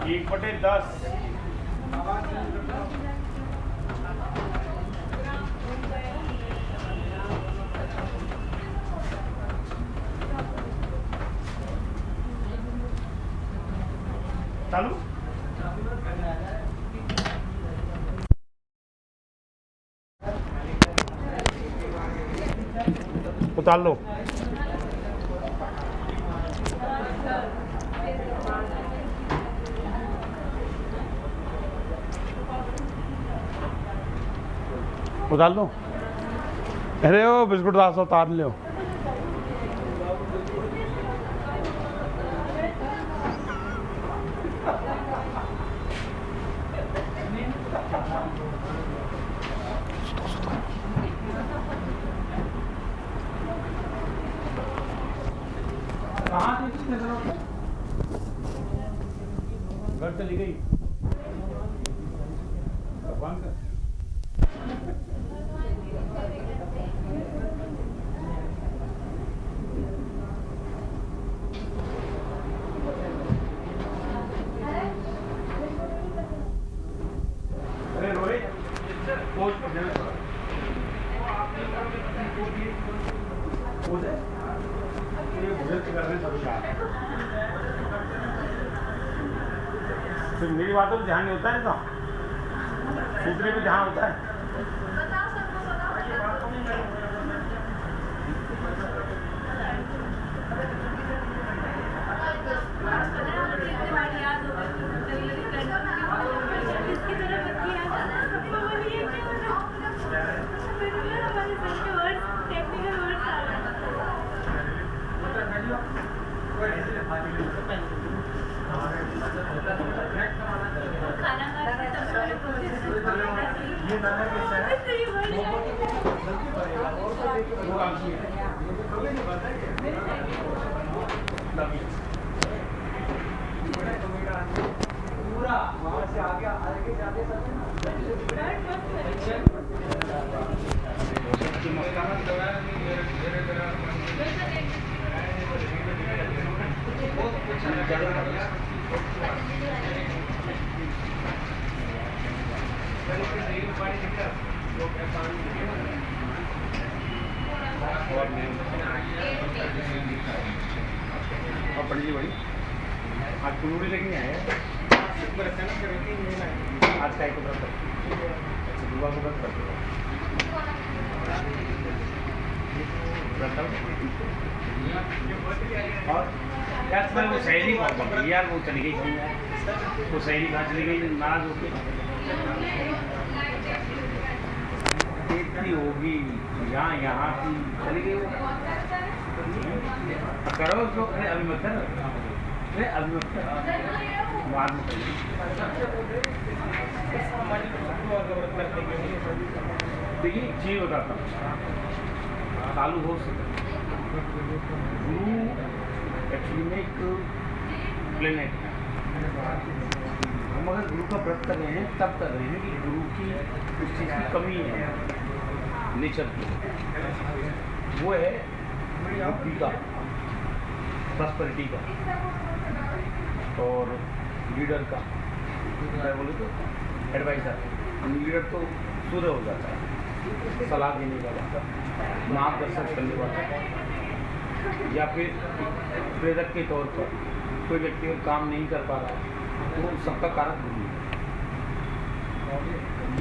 1/10। चालू उतार लो। उतार लो। अरे वो बिस्कुट रास्ता उतार लो। घर चली गई भगवान का। अरे रोहित पोज कर देना थोड़ा। पोज है ये भोजन कर रहे हैं सब क्या। फिर मेरी बातों पर ध्यान नहीं होता है, तो सूचने पे ध्यान होता है। पूरा वहां से आगे जाते पंडित जी भाई आज कुलूरी लेके आए हैं। आज का एक व्रत दुआ को व्रत करते और यार वो सहेली यार वो चली गई, वो सहेली कहाँ चली गई नाराज होके होगी यहाँ की चली गई करो उसको। अभी मत कर, अभी मत कर, बाद में देखिए एक चीज बताता हूँ चालू हो सके। गुरु एक्चुअली में एक प्लेनेट है। हम अगर गुरु का व्रत कर रहे हैं तब कर रहे हैं कि गुरु की उस चीज़ की कमी है नेचर की, वो है बुद्धि का, प्रॉस्पेरिटी का और लीडर का। मैं बोलूँ तो एडवाइज़र, लीडर तो सूर्य हो जाता है, सलाह देने वाला, मार्गदर्शन करने वाला, या फिर प्रेरक के तौर पर कोई व्यक्ति अगर काम नहीं कर पा रहा है तो सबका कारक गुरु है।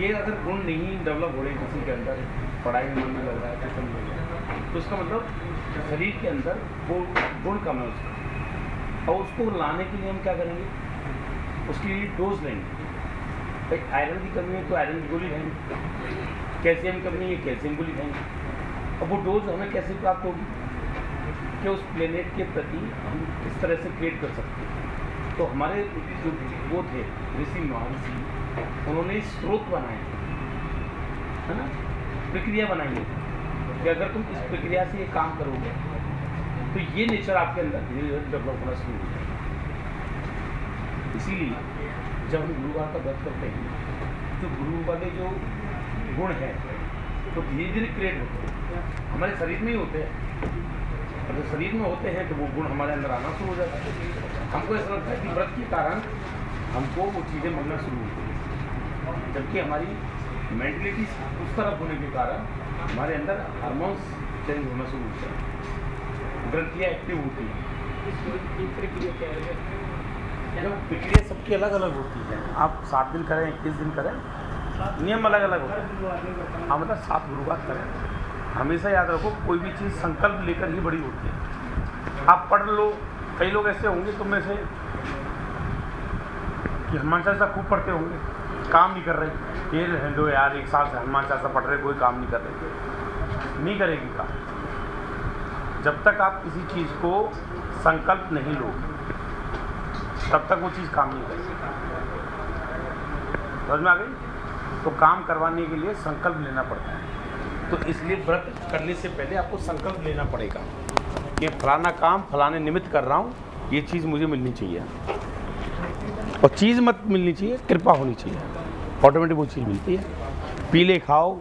ये अगर गुण नहीं डेवलप हो रहे किसी के अंदर, पढ़ाई में मन नहीं लग रहा है, ट्यूशन में लग रहा है, तो उसका मतलब शरीर के अंदर वो गुण कम है उसका। और उसको लाने के लिए हम क्या करेंगे, उसकी डोज लेंगे। एक आयरन की कमी है तो आयरन की गोली खाएंगे, कैल्शियम की कमी है कैल्शियम गोली खाएंगे। अब वो डोज हमें कैसे प्राप्त होगी कि उस प्लेनेट के प्रति हम किस तरह से क्रिएट कर सकते हैं। तो हमारे जो वो थे ऋषि महर्षि, उन्होंने स्रोत बनाए है ना, प्रक्रिया बनाई है कि अगर तुम इस प्रक्रिया से ये काम करोगे तो ये नेचर आपके अंदर धीरे धीरे डेवलप होना शुरू हो जाएगा। इसीलिए जब हम गुरुवार का व्रत करते हैं तो गुरु वाले जो गुण हैं तो धीरे धीरे क्रिएट होते हैं, हमारे शरीर में ही होते हैं। अगर शरीर में होते हैं तो वो गुण हमारे अंदर आना शुरू हो जाता है। हमको ऐसा लगता है कि व्रत के कारण हमको वो चीज़ें मिलना शुरू होती हैं, जबकि हमारी मेंटलिटी उस तरफ होने के कारण हमारे अंदर हार्मोन्स चेंज होना शुरू होता है, ग्रंथियाँ एक्टिव होती हैं। प्रक्रिया क्या है? प्रक्रिया सबकी अलग अलग होती है। आप 7 दिन करें, 21 दिन करें, नियम अलग अलग होता है। हाँ, मतलब 7 गुरुवार करें। हमेशा याद रखो, कोई भी चीज़ संकल्प लेकर ही बड़ी होती है। आप पढ़ लो, कई लोग ऐसे होंगे तुम में से कि हनुमान चालीसा खूब पढ़ते होंगे, काम नहीं कर रहे। ये रहने दो यार, 1 साल से हनुमान चालीसा पढ़ रहे, कोई काम नहीं कर रहे। नहीं करेगी काम जब तक आप किसी चीज़ को संकल्प नहीं लो, तब तक वो चीज़ काम नहीं करेगी। समझ में आ गई? तो काम करवाने के लिए संकल्प लेना पड़ता है। तो इसलिए व्रत करने से पहले आपको संकल्प लेना पड़ेगा कि फलाना काम फलाने निमित्त कर रहा हूँ, ये चीज़ मुझे मिलनी चाहिए। और चीज़ मत मिलनी चाहिए, कृपा होनी चाहिए, ऑटोमेटिक वो चीज़ मिलती है। पीले खाओ,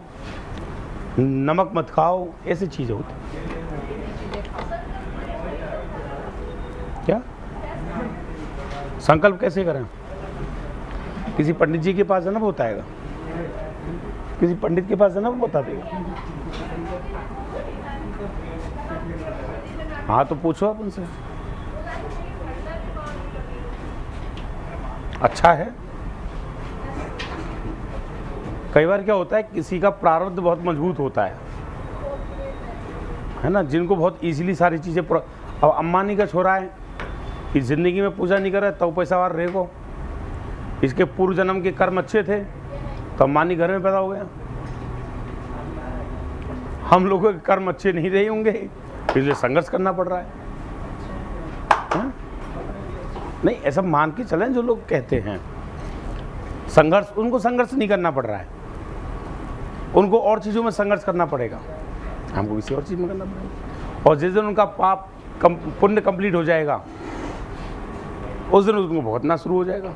नमक मत खाओ, ऐसी चीज़ें होती हैं। क्या संकल्प कैसे करें? किसी पंडित जी के पास है ना, वो बताएगा। किसी पंडित के पास है ना, वो बता देगा। हाँ, तो पूछो आप उनसे। अच्छा है। कई बार क्या होता है, किसी का प्रारब्ध बहुत मजबूत होता है ना, जिनको बहुत इजीली सारी चीज़ें। अब अम्बानी का छोरा है कि ज़िंदगी में पूजा नहीं कर रहा, तो पैसावार रहेगो। इसके पूर्व जन्म के कर्म अच्छे थे तो अम्बानी घर में पैदा हो गया। हम लोगों के कर्म अच्छे नहीं रहे होंगे, इसलिए संघर्ष करना पड़ रहा है। नहीं, ऐसा मान के चलें, जो लोग कहते हैं संघर्ष, उनको संघर्ष नहीं करना पड़ रहा है, उनको और चीज़ों में संघर्ष करना पड़ेगा, हमको किसी और चीज़ में करना पड़ेगा। और जिस दिन उनका पाप पुण्य कंप्लीट हो जाएगा, उस दिन उनको भुगतना शुरू हो जाएगा।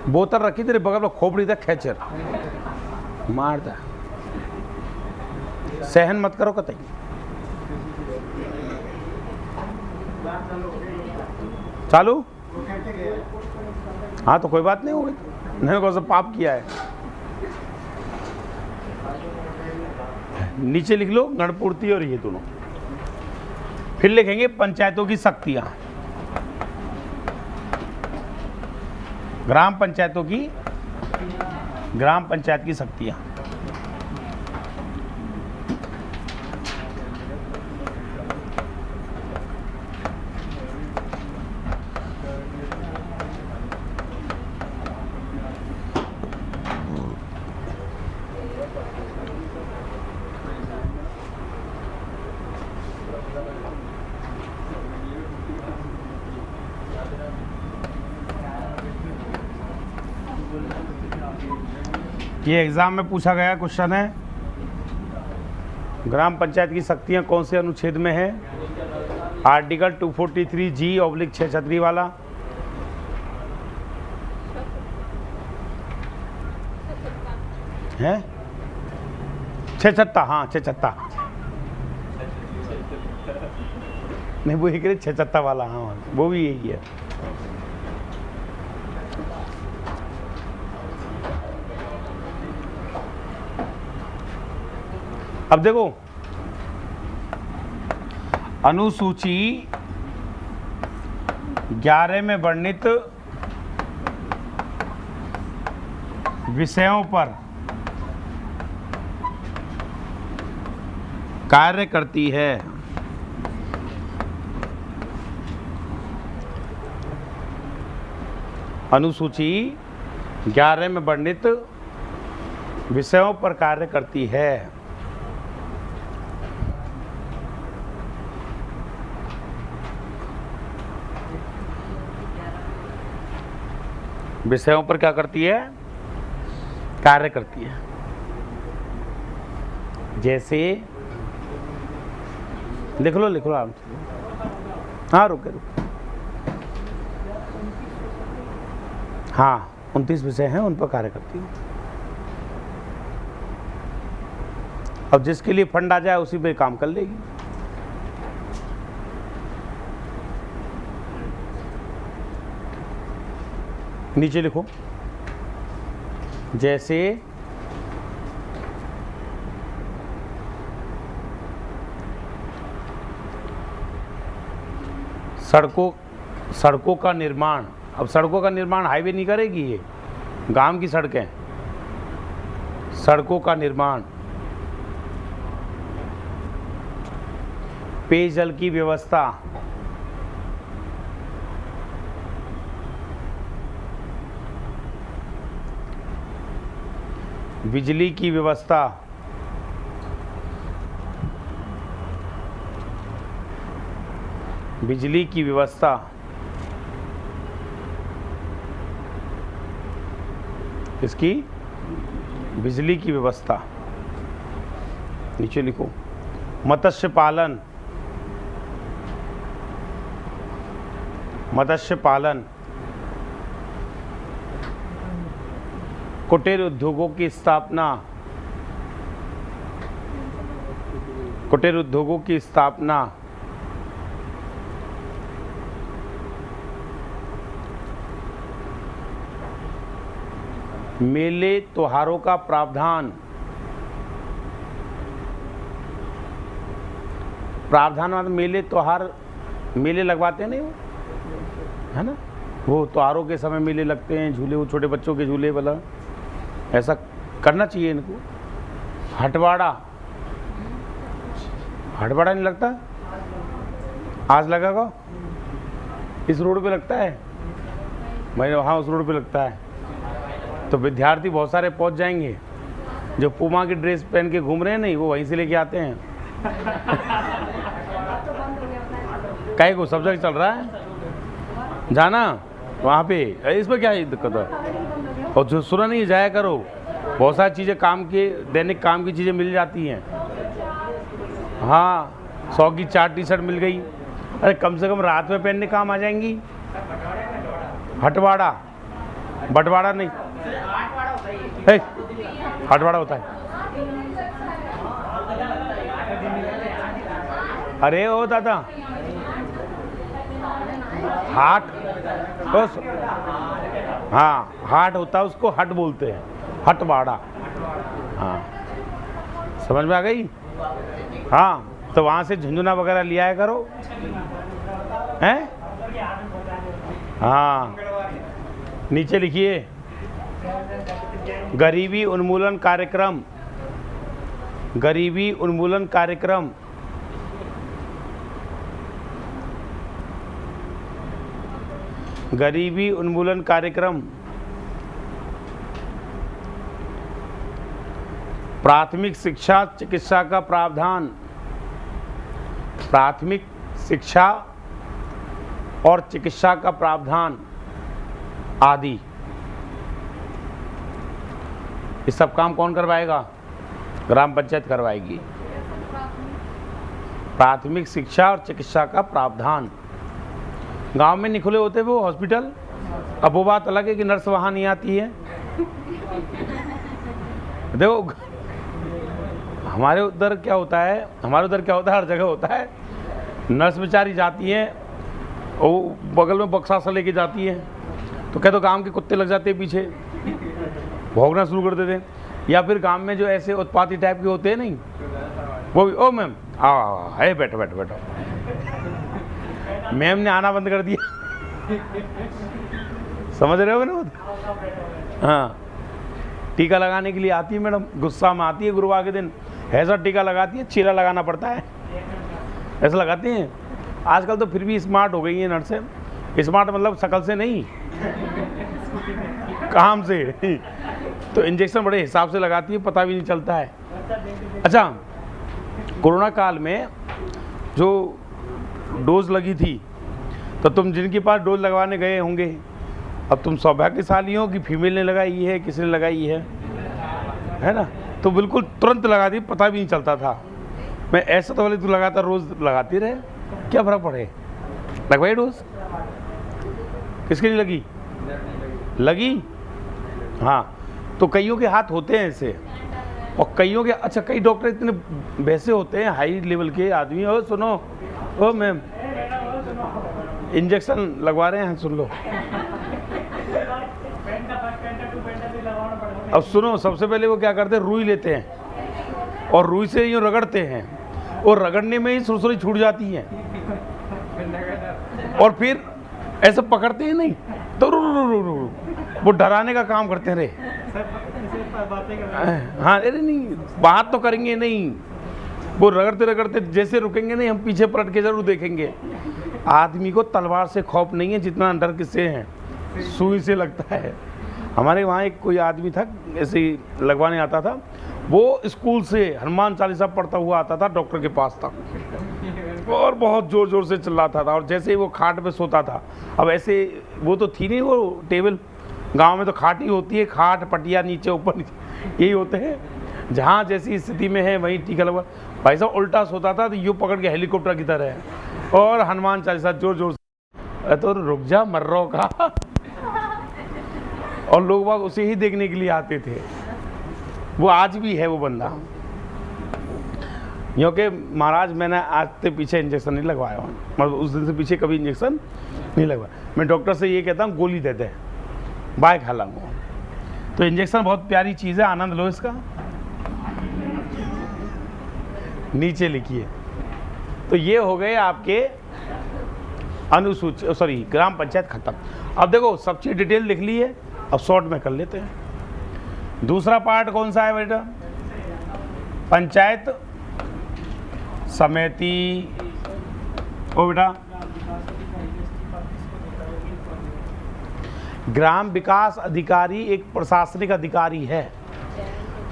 बोतल रखी तेरे बगल में, खोपड़ी तक खेचर मारता। सहन मत करो कतई। चालू? हाँ, तो कोई बात नहीं होगी, मैंने कौन सा पाप किया है। नीचे लिख लो गणपूर्ति और ये दोनों, फिर लिखेंगे पंचायतों की शक्तियां। ग्राम पंचायत की शक्तियां। ये एग्जाम में पूछा गया क्वेश्चन है, ग्राम पंचायत की शक्तियां कौन से अनुच्छेद में है? आर्टिकल 243G/6 छतरी वाला। है 6 हाँ 6 नहीं, वो एक 6 वाला, हाँ वो भी यही है। अब देखो, अनुसूची 11 में वर्णित विषयों पर कार्य करती है। अनुसूची 11 में वर्णित विषयों पर कार्य करती है। विषयों पर क्या करती है? कार्य करती है। जैसे लिख लो आप। हाँ, रुके। हाँ, 29 विषय हैं, उन पर कार्य करती है। अब जिसके लिए फंड आ जाए उसी पे काम कर लेगी। नीचे लिखो, जैसे सड़कों का निर्माण। अब सड़कों का निर्माण हाईवे नहीं करेगी, ये गांव की सड़कें। सड़कों का निर्माण, पेयजल की व्यवस्था, बिजली की व्यवस्था, बिजली की व्यवस्था, इसकी बिजली की व्यवस्था। नीचे लिखो, मत्स्य पालन, मत्स्य पालन, कुटीर उद्योगों की स्थापना, कुटीर उद्योगों की स्थापना, मेले त्योहारों का प्रावधान, प्रावधान मतलब मेले त्योहार, मेले लगवाते हैं नहीं वो, है ना, वो त्योहारों के समय मेले लगते हैं, झूले, वो छोटे बच्चों के झूले वाला, ऐसा करना चाहिए इनको। हटवाड़ा, हटवाड़ा नहीं लगता, आज लगा इस रोड पे लगता है, मैंने वहाँ उस रोड पे लगता है, तो विद्यार्थी बहुत सारे पहुंच जाएंगे, जो पुमा की ड्रेस पहन के घूम रहे हैं नहीं, वो वहीं से लेके आते हैं। कहीं को सब जगह चल रहा है, जाना वहाँ पे, इसमें क्या दिक्कत है। और जो सुना नहीं, जाया करो, बहुत सारी चीज़ें काम के, दैनिक काम की चीज़ें मिल जाती हैं। हाँ, 100 की 4 टी-शर्ट मिल गई, अरे कम से कम रात में पहनने काम आ जाएंगी। हटवाड़ा, बटवाड़ा नहीं, हटवाड़ा होता है। अरे ओ दादा, हाट, हाँ हाट होता है, उसको हट बोलते हैं, हटवाड़ा। हाँ समझ में आ गई। हाँ तो वहाँ से झुंझुना वगैरह ले आया करो, हैं। हाँ नीचे लिखिए, गरीबी उन्मूलन कार्यक्रम, गरीबी उन्मूलन कार्यक्रम, गरीबी उन्मूलन कार्यक्रम, प्राथमिक शिक्षा चिकित्सा का प्रावधान, प्राथमिक शिक्षा और चिकित्सा का प्रावधान आदि। ये सब काम कौन करवाएगा? ग्राम पंचायत करवाएगी। प्राथमिक शिक्षा और चिकित्सा का प्रावधान। गांव में नहीं खुले होते वो हॉस्पिटल, अब वो बात अलग है कि नर्स वहाँ नहीं आती है। देखो हमारे उधर क्या होता है, हमारे उधर क्या होता है, हर जगह होता है, नर्स बेचारी जाती है और बगल में बक्सा सा लेके जाती है, तो क्या तो गांव के कुत्ते लग जाते हैं पीछे, भौंकना शुरू कर देते हैं। या फिर गांव में जो ऐसे उत्पाती टाइप के होते हैं नहीं, वो भी ओ मैम है, बैठो बैठो बैठो, मैम ने आना बंद कर दिया। समझ रहे हो ना। हाँ टीका लगाने के लिए आती है मैडम, गुस्सा में आती है गुरुवार के दिन, ऐसा टीका लगाती है, चीरा लगाना पड़ता है, ऐसा लगाती हैं। आजकल तो फिर भी स्मार्ट हो गई है नर्सें, स्मार्ट मतलब शकल से नहीं, काम से। तो इंजेक्शन बड़े हिसाब से लगाती है, पता भी नहीं चलता है। अच्छा, कोरोना काल में जो डोज लगी थी, तो तुम जिनके पास डोज लगवाने गए होंगे, अब तुम सौभाग्यशाली हो कि फीमेल ने लगाई है, किसी ने लगाई है ना, तो बिल्कुल तुरंत लगा दी, पता भी नहीं चलता था। मैं ऐसा तो बोले तू लगातार रोज लगाती रहे, क्या फर्क पड़े, लगवाई डोज। किसके लिए लगी? लगी। हाँ तो कईयों के हाथ होते हैं ऐसे, और कईयों के, अच्छा कई डॉक्टर इतने वैसे होते हैं हाई लेवल के आदमी, ओ सुनो, ओ मैम इंजेक्शन लगवा रहे हैं, सुन लो। अब सुनो, सबसे पहले वो क्या करते हैं, रुई लेते हैं और रुई से यूँ रगड़ते हैं और रगड़ने में ही सुरसुरी छूट जाती है और फिर ऐसे पकड़ते हैं नहीं तो वो डराने का काम करते हैं। रे हाँ, अरे नहीं, बात तो करेंगे नहीं, वो रगड़ते रगड़ते जैसे रुकेंगे नहीं, हम पीछे पलट के जरूर देखेंगे। आदमी को तलवार से खौफ नहीं है जितना डर किससे है, सुई से लगता है। हमारे वहाँ एक कोई आदमी था, ऐसे ही लगवाने आता था, वो स्कूल से हनुमान चालीसा पढ़ता हुआ आता था डॉक्टर के पास तक और बहुत ज़ोर ज़ोर से चिल्लाता था। और जैसे ही वो खाट पे सोता था, अब ऐसे वो तो थी नहीं वो टेबल, गांव में तो खाट ही होती है, खाट पटिया नीचे ऊपर यही होते हैं, जहाँ जैसी स्थिति में है वहीं टीका लगा। भाई साहब उल्टा सोता था तो यूँ पकड़ के हेलीकॉप्टर की तरह है और हनुमान चालीसा जोर जोर से, तो रुक जा मर्रों का। और लोग बाग उसे ही देखने के लिए आते थे। वो आज भी है वो बंदा, क्योंकि महाराज मैंने आज से पीछे इंजेक्शन नहीं लगवाया, मतलब उस दिन से पीछे कभी इंजेक्शन नहीं लगवाया। मैं डॉक्टर से ये कहता हूँ गोली दे दे, बाय खा लूँगा। तो इंजेक्शन बहुत प्यारी चीज़ है, आनंद लो इसका। नीचे लिखिए। तो ये हो गए आपके अनुसूची, सॉरी ग्राम पंचायत खत्म। अब देखो सब चीज़ डिटेल लिख ली है, अब शॉर्ट में कर लेते हैं। दूसरा पार्ट कौन सा है बेटा, पंचायत समिति। ओ बेटा, ग्राम विकास अधिकारी एक प्रशासनिक अधिकारी है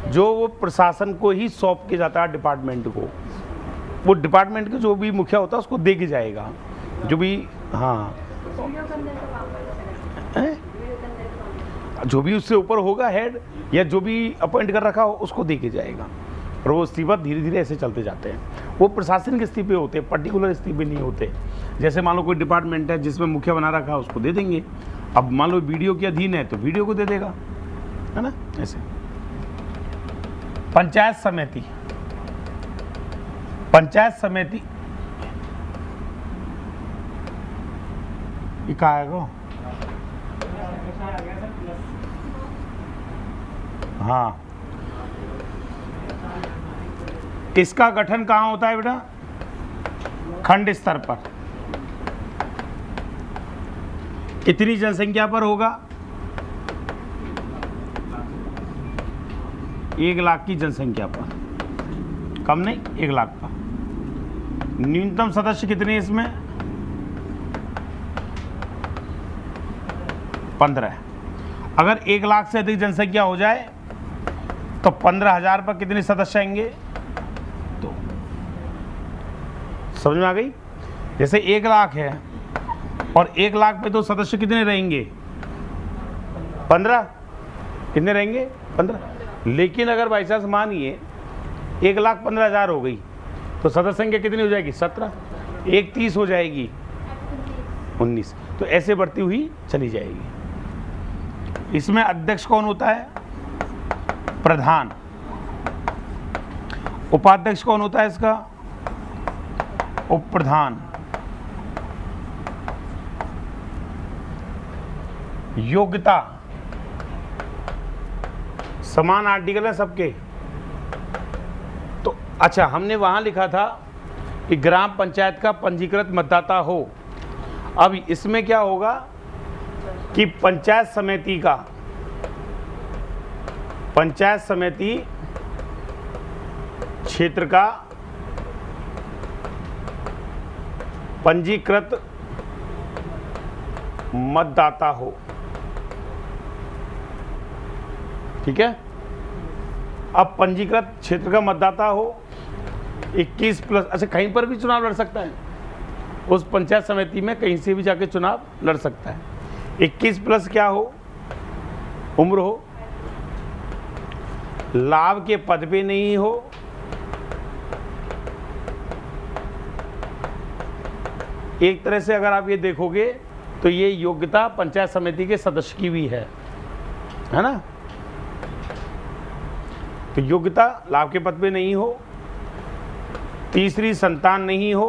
जो वो प्रशासन को ही सौंप के जाता है, डिपार्टमेंट को। वो डिपार्टमेंट का जो भी मुखिया होता है उसको दे के जाएगा, जो भी, हाँ जो भी उससे ऊपर होगा हेड या जो भी अपॉइंट कर रखा हो उसको दे के जाएगा। और वो इस्तीफा धीरे धीरे ऐसे चलते जाते हैं। वो प्रशासन के इस्तीफे होते हैं, पर्टिकुलर इस्तीफे नहीं होते। जैसे मान लो कोई डिपार्टमेंट है जिसमें मुखिया बना रखा है, उसको दे देंगे। अब मान लो वीडियो के अधीन है तो वीडियो को दे देगा, है ना, ऐसे। पंचायत समिति, पंचायत समिति ये कहाँ है गो, हाँ, इसका गठन कहाँ होता है बेटा, खंड स्तर पर। कितनी जनसंख्या पर होगा, 1 लाख की जनसंख्या पर, कम नहीं 1 लाख का। न्यूनतम सदस्य कितने इसमें, 15। अगर 1 लाख से अधिक जनसंख्या हो जाए तो 15,000 पर कितने सदस्य आएंगे, तो समझ में आ गई। जैसे 1 लाख है और 1 लाख पे तो सदस्य कितने रहेंगे, 15, कितने रहेंगे, 15। लेकिन अगर बाई चांस मानिए 1,15,000 हो गई तो सदस्य संख्या कितनी हो जाएगी, 17, 1 30 हो जाएगी, 19। तो ऐसे बढ़ती हुई चली जाएगी। इसमें अध्यक्ष कौन होता है, प्रधान। उपाध्यक्ष कौन होता है इसका, उप प्रधान। योग्यता, समान आर्टिकल है सबके। तो अच्छा, हमने वहां लिखा था कि ग्राम पंचायत का पंजीकृत मतदाता हो। अब इसमें क्या होगा कि पंचायत समिति का, पंचायत समिति क्षेत्र का पंजीकृत मतदाता हो, ठीक है। अब पंजीकृत क्षेत्र का मतदाता हो 21+, अच्छा कहीं पर भी चुनाव लड़ सकता है, उस पंचायत समिति में कहीं से भी जाके चुनाव लड़ सकता है। 21+ क्या हो, उम्र हो, लाभ के पद पे नहीं हो, एक तरह से अगर आप ये देखोगे तो ये योग्यता पंचायत समिति के सदस्य की भी है ना। तो योग्यता लाभ के पद पे नहीं हो, तीसरी संतान नहीं हो,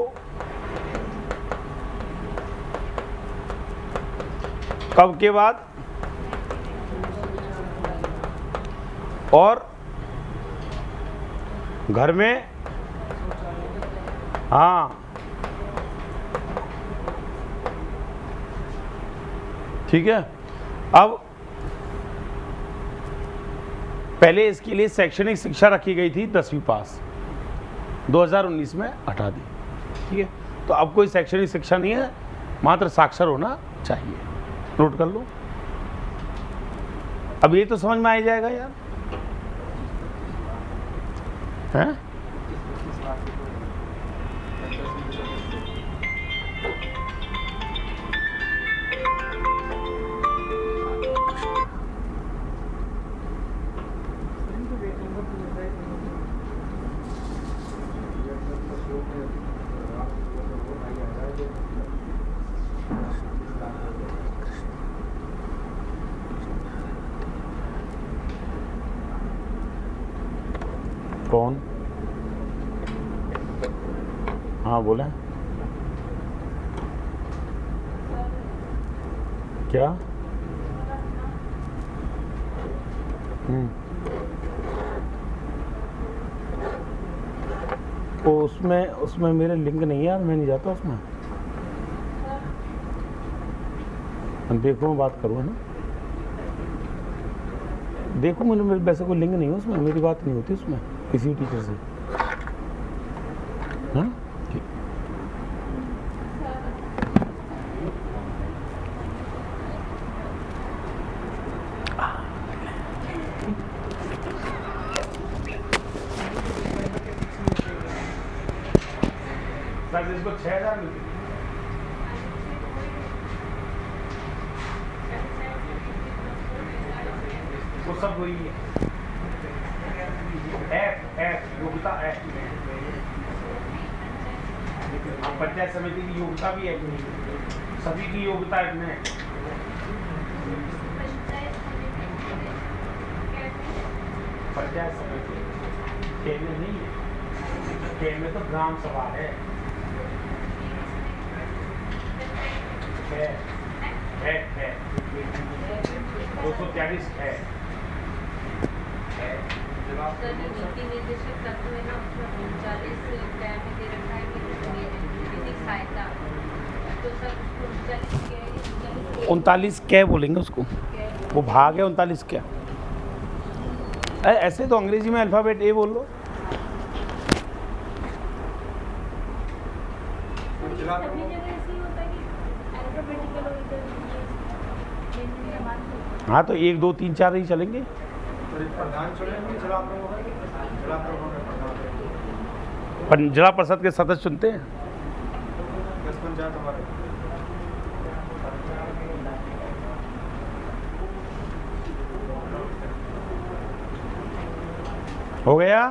कब के बाद, और घर में, हाँ ठीक है। अब पहले इसके लिए शैक्षणिक शिक्षा रखी गई थी 10वीं पास, 2019 में हटा दी, ठीक है। तो अब कोई शैक्षणिक शिक्षा नहीं है, मात्र साक्षर होना चाहिए। नोट कर लो। अब ये तो समझ में आ ही जाएगा यार, हैं? कौन? हाँ बोले। क्या? तो उसमें मेरे लिंक नहीं है यार, मैं नहीं जाता उसमें। देखो मैं बात करूँ, है ना। देखो मेरे वैसे कोई लिंक नहीं है उसमें, मेरी बात नहीं होती उसमें किसी टीचर से, हाँ ठीक। सर इसको 6000 मिलती है। वो सब वही है। योग्यता है, पंचायत समिति की योग्यता भी है, सभी की योग्यता इसमें। पंचायत समिति केंद्र नहीं है, केंद्र तो ग्राम सभा है। 243 है। नीति निर्देशक तत्व है ना, उसमें 39 क्या में दे रखा है कि विधिक सहायता, तो सर उसको 39 क्या बोलेंगे उसको, वो भाग है 39 क्या। ऐसे तो अंग्रेजी में अल्फाबेट ए बोल लो। हाँ तो 1 2 3 4 ही चलेंगे। जिला परिषद के सदस्य चुनते हैं। हो गया।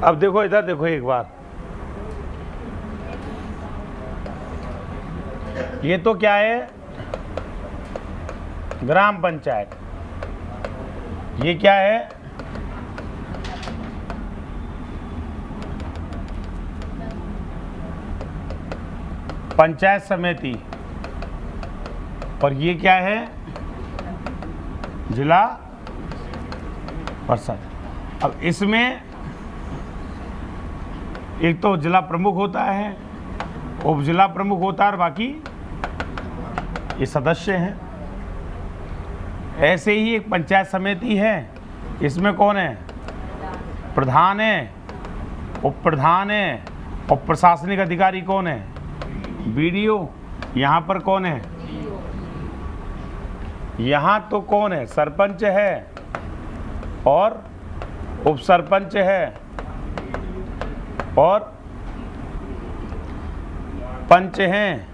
अब देखो इधर देखो एक बार, ये तो क्या है, ग्राम पंचायत। ये क्या है, पंचायत समिति। और ये क्या है, जिला परिषद। अब इसमें एक तो जिला प्रमुख होता है, उप जिला प्रमुख होता है, और बाकी ये सदस्य हैं। ऐसे ही एक पंचायत समिति है, इसमें कौन है, प्रधान है, उप प्रधान है, और प्रशासनिक अधिकारी कौन है, बीडीओ। यहाँ पर कौन है, यहाँ तो कौन है, सरपंच है और उप सरपंच है और पंच हैं,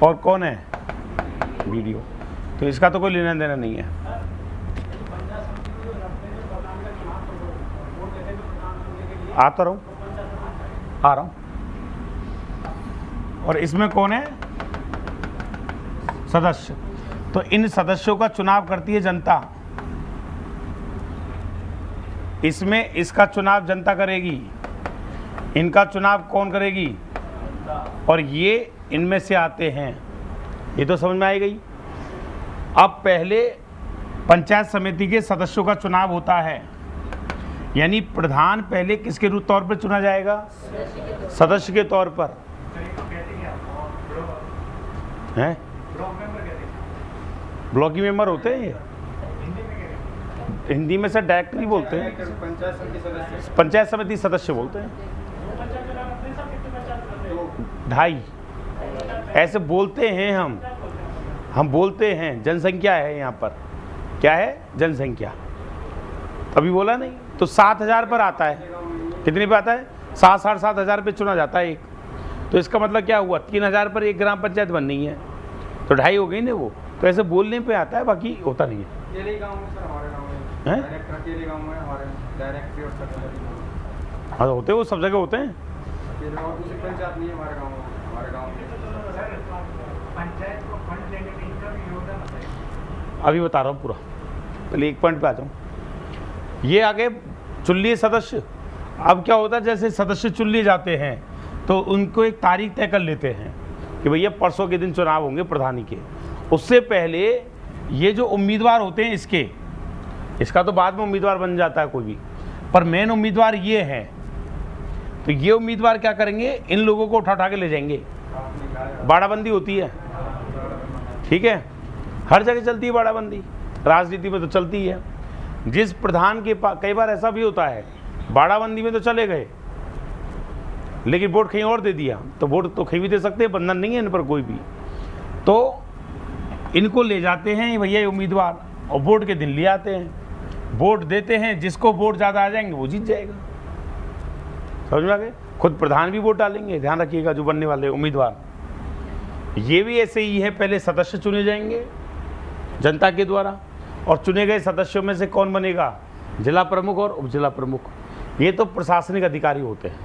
और कौन है, बीडीओ। तो इसका तो कोई लेना देना नहीं है। आता रहूं, आ रहा हूं। और इसमें कौन है, सदस्य। तो इन सदस्यों का चुनाव करती है जनता। इसमें इसका चुनाव जनता करेगी, इनका चुनाव कौन करेगी, और ये इनमें से आते हैं। ये तो समझ में आई गई। अब पहले पंचायत समिति के सदस्यों का चुनाव होता है, यानी प्रधान पहले किसके तौर पर चुना जाएगा? सदस्य के तौर पर हैं। ब्लॉकी मेंबर होते हैं ये, हिंदी में से डायरेक्टरी बोलते हैं, पंचायत समिति सदस्य बोलते हैं। 2.5 ऐसे बोलते हैं हम बोलते हैं। जनसंख्या है यहाँ पर, क्या है? जनसंख्या। अभी बोला नहीं तो 7,000 पर आता है। कितने पे आता है? 7,000 पे चुना जाता है एक। तो इसका मतलब क्या हुआ? 3,000 पर एक ग्राम पंचायत बननी है, तो 2.5 हो गई ना वो। तो ऐसे बोलने पे आता है, बाकी होता नहीं है। हाँ होते हैं, वो सब जगह होते हैं। अभी बता रहा हूँ पूरा, पहले एक पॉइंट पे आ जाऊँ। ये आगे चुन लिए सदस्य। अब क्या होता है, जैसे सदस्य चुन लिए जाते हैं तो उनको एक तारीख तय कर लेते हैं कि भैया परसों के दिन चुनाव होंगे प्रधानी के। उससे पहले ये जो उम्मीदवार होते हैं इसका तो बाद में उम्मीदवार बन जाता है कोई भी, पर मेन उम्मीदवार ये है। तो ये उम्मीदवार क्या करेंगे? इन लोगों को उठा के ले जाएंगे। बाड़ाबंदी होती है, ठीक है, हर जगह चलती है बाड़ाबंदी, राजनीति में तो चलती है। जिस प्रधान के पास, कई बार ऐसा भी होता है, बाड़ाबंदी में तो चले गए लेकिन वोट कहीं और दे दिया, तो वोट तो कहीं भी दे सकते हैं, बंधन नहीं है इन पर कोई भी। तो इनको ले जाते हैं भैया उम्मीदवार, और वोट के दिन ले आते हैं, वोट देते हैं। जिसको वोट ज़्यादा आ जाएंगे वो जीत जाएगा। समझ में आ गए? खुद प्रधान भी वोट डालेंगे, ध्यान रखिएगा, जो बनने वाले उम्मीदवार। ये भी ऐसे ही है, पहले सदस्य चुने जाएंगे जनता के द्वारा, और चुने गए सदस्यों में से कौन बनेगा? जिला प्रमुख और उप जिला प्रमुख। ये तो प्रशासनिक अधिकारी होते हैं।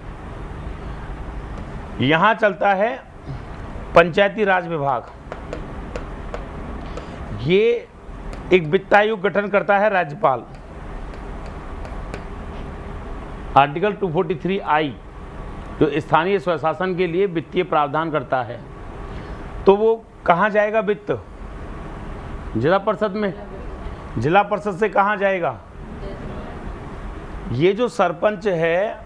यहाँ चलता है पंचायती राज विभाग। ये एक वित्त आयोग गठन करता है राज्यपाल। आर्टिकल 243I जो स्थानीय स्वशासन के लिए वित्तीय प्रावधान करता है। तो वो कहाँ जाएगा वित्त? जिला परिषद में। जिला परिषद से कहाँ जाएगा? ये जो सरपंच है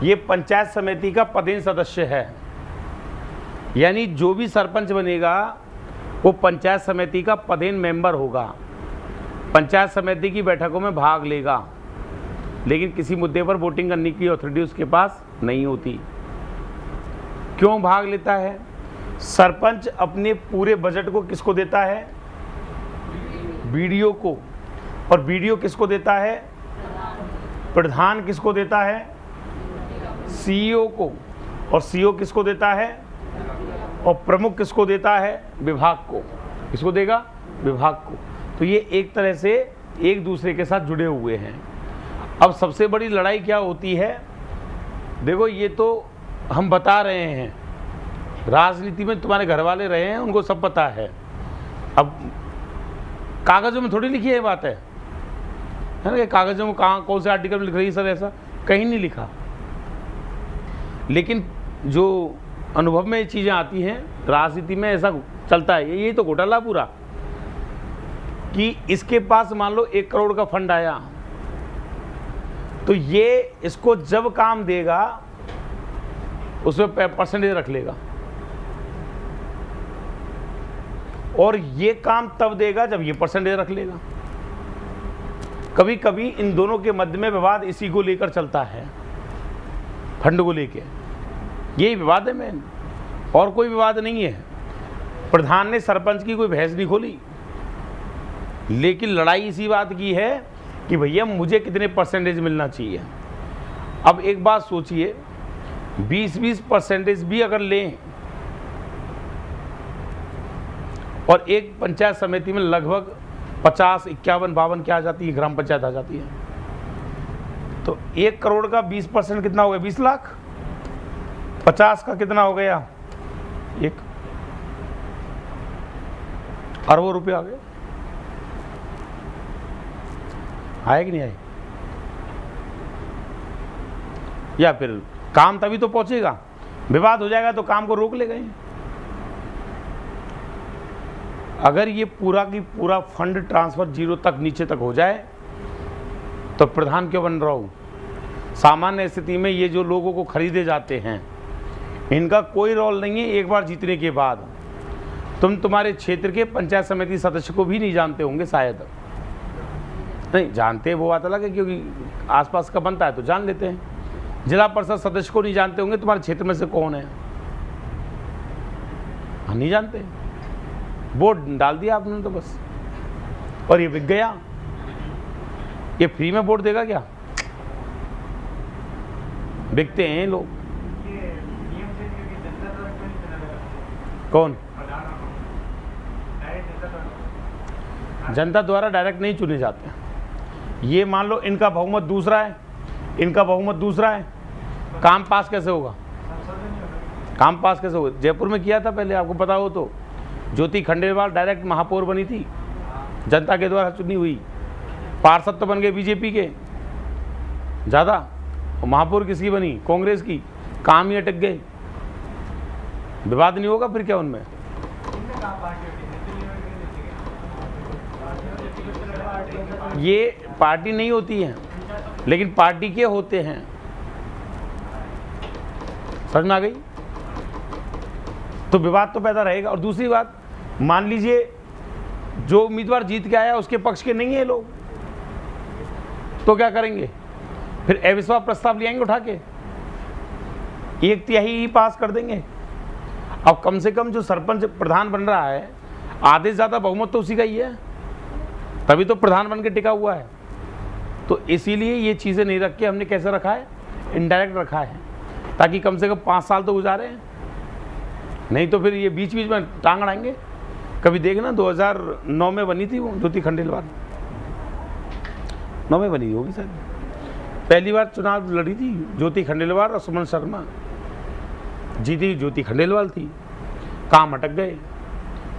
ये पंचायत समिति का पदेन सदस्य है, यानी जो भी सरपंच बनेगा वो पंचायत समिति का पदेन मेंबर होगा, पंचायत समिति की बैठकों में भाग लेगा, लेकिन किसी मुद्दे पर वोटिंग करने की अथॉरिटी उसके पास नहीं होती। क्यों भाग लेता है? सरपंच अपने पूरे बजट को किसको देता है? बीडीओ को। और बीडीओ किसको देता है? प्रधान किसको देता है? सीईओ को। और सीईओ किसको देता है? और प्रमुख किसको देता है? विभाग को। किसको देगा? विभाग को। तो ये एक तरह से एक दूसरे के साथ जुड़े हुए हैं। अब सबसे बड़ी लड़ाई क्या होती है? देखो, ये तो हम बता रहे हैं, राजनीति में तुम्हारे घर वाले रहे हैं, उनको सब पता है। अब कागजों में थोड़ी लिखी है ये बात है ना, कि कागजों में कहाँ कौन से आर्टिकल में लिख रही है सर, ऐसा कहीं नहीं लिखा। लेकिन जो अनुभव में ये चीज़ें आती हैं, राजनीति में ऐसा चलता है। ये तो घोटाला पूरा, कि इसके पास मान लो 1 करोड़ का फंड आया, तो ये इसको जब काम देगा उसमें परसेंटेज रख लेगा, और ये काम तब देगा जब ये परसेंटेज रख लेगा। कभी कभी इन दोनों के मध्य में विवाद इसी को लेकर चलता है, फंड को लेके। यही विवाद है मेन, और कोई विवाद नहीं है। प्रधान ने सरपंच की कोई भैंस नहीं खोली, लेकिन लड़ाई इसी बात की है कि भैया मुझे कितने परसेंटेज मिलना चाहिए। अब एक बात सोचिए, 20-20% भी अगर लें, और एक पंचायत समिति में लगभग 50, 51, 52 क्या आ जाती है, ग्राम पंचायत आ जाती है, तो 1 करोड़ का 20% कितना हो गया? 20 लाख। 50 का कितना हो गया? 1 अरबों रुपये आ गए। आए कि नहीं आए? या फिर काम तभी तो पहुंचेगा, विवाद हो जाएगा तो काम को रोक ले गए। अगर ये पूरा की पूरा फंड ट्रांसफर जीरो तक नीचे तक हो जाए तो प्रधान क्यों बन रहा हूँ? सामान्य स्थिति में ये जो लोगों को खरीदे जाते हैं इनका कोई रोल नहीं है। एक बार जीतने के बाद तुम तुम्हारे क्षेत्र के पंचायत समिति सदस्य को भी नहीं जानते होंगे, शायद नहीं जानते, वो बात अलग है, क्योंकि आसपास का बनता है तो जान लेते हैं। जिला परिषद सदस्य को नहीं जानते होंगे तुम्हारे क्षेत्र में से कौन है, नहीं जानते। वोट डाल दिया आपने तो बस, और ये बिक गया। ये फ्री में वोट देगा क्या? बिकते हैं लोग। कौन? जनता द्वारा डायरेक्ट नहीं चुने जाते हैं। ये मान लो इनका बहुमत दूसरा है, इनका बहुमत दूसरा है, काम पास कैसे होगा? काम पास कैसे होगा? जयपुर में किया था पहले, आपको पता हो तो, ज्योति खंडेलवाल डायरेक्ट महापौर बनी थी, जनता के द्वारा चुनी हुई। पार्षद तो बन गए बीजेपी के ज़्यादा, महापौर किसकी बनी? कांग्रेस की। काम ही अटक गए। विवाद नहीं होगा फिर क्या उनमें? ये पार्टी नहीं होती है, लेकिन पार्टी के होते हैं। समझ में आ गई? तो विवाद तो पैदा रहेगा। और दूसरी बात, मान लीजिए जो उम्मीदवार जीत के आया उसके पक्ष के नहीं है लोग, तो क्या करेंगे? फिर अविश्वास प्रस्ताव ले आएंगे उठा के, 1/3 ही पास कर देंगे। अब कम से कम जो सरपंच प्रधान बन रहा है, आधे से ज़्यादा बहुमत तो उसी का ही है, तभी तो प्रधान बन के टिका हुआ है। तो इसीलिए ये चीज़ें नहीं रख के हमने कैसे रखा है? इनडायरेक्ट रखा है, ताकि कम से कम 5 साल तो गुजारे हैं। नहीं तो फिर ये बीच बीच में टांग अड़ाएंगे। कभी देखना 2009 में बनी थी वो ज्योति खंडेलवाल, 9 में बनी होगी शायद, पहली बार चुनाव लड़ी थी ज्योति खंडेलवाल और सुमन शर्मा, जीती ज्योति खंडेलवाल थी। काम अटक गए,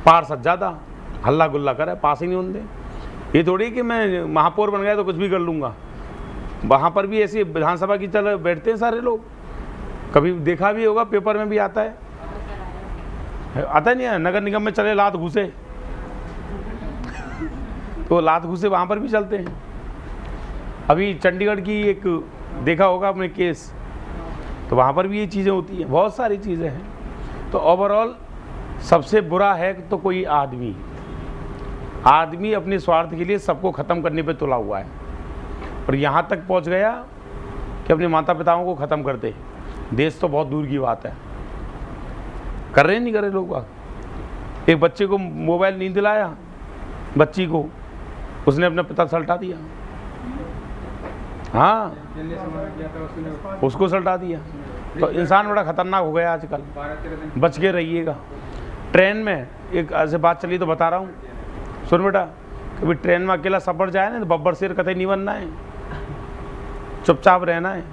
पार्षद ज़्यादा, हल्ला गुल्ला करे, पास ही नहीं होने दे। ये थोड़ी कि मैं महापौर बन गया तो कुछ भी कर लूँगा। वहाँ पर भी ऐसी विधानसभा की चल बैठते हैं सारे लोग, कभी देखा भी होगा, पेपर में भी आता है, आता नहीं है? नगर निगम में चले लात घुसे, तो लात घुसे वहाँ पर भी चलते हैं। अभी चंडीगढ़ की एक देखा होगा आपने केस, तो वहाँ पर भी ये चीज़ें होती हैं, बहुत सारी चीज़ें हैं। तो ओवरऑल सबसे बुरा है तो कोई आदमी अपने स्वार्थ के लिए सबको ख़त्म करने पे तुला हुआ है, और यहाँ तक पहुँच गया कि अपने माता पिताओं को ख़त्म कर दे। देश तो बहुत दूर की बात है, कर रहे नहीं कर रहे लोग बात। एक बच्चे को मोबाइल नहीं दिलाया, बच्ची को, उसने अपने पिता सल्टा दिया। हाँ, उसको सल्टा दिया। तो इंसान बड़ा खतरनाक हो गया आजकल, बच के रहिएगा। ट्रेन में एक ऐसे बात चली तो बता रहा हूँ, सुन बेटा, कभी ट्रेन में अकेला सफर जाए ना तो बब्बर शेर कतई नहीं बनना है, चुपचाप रहना है।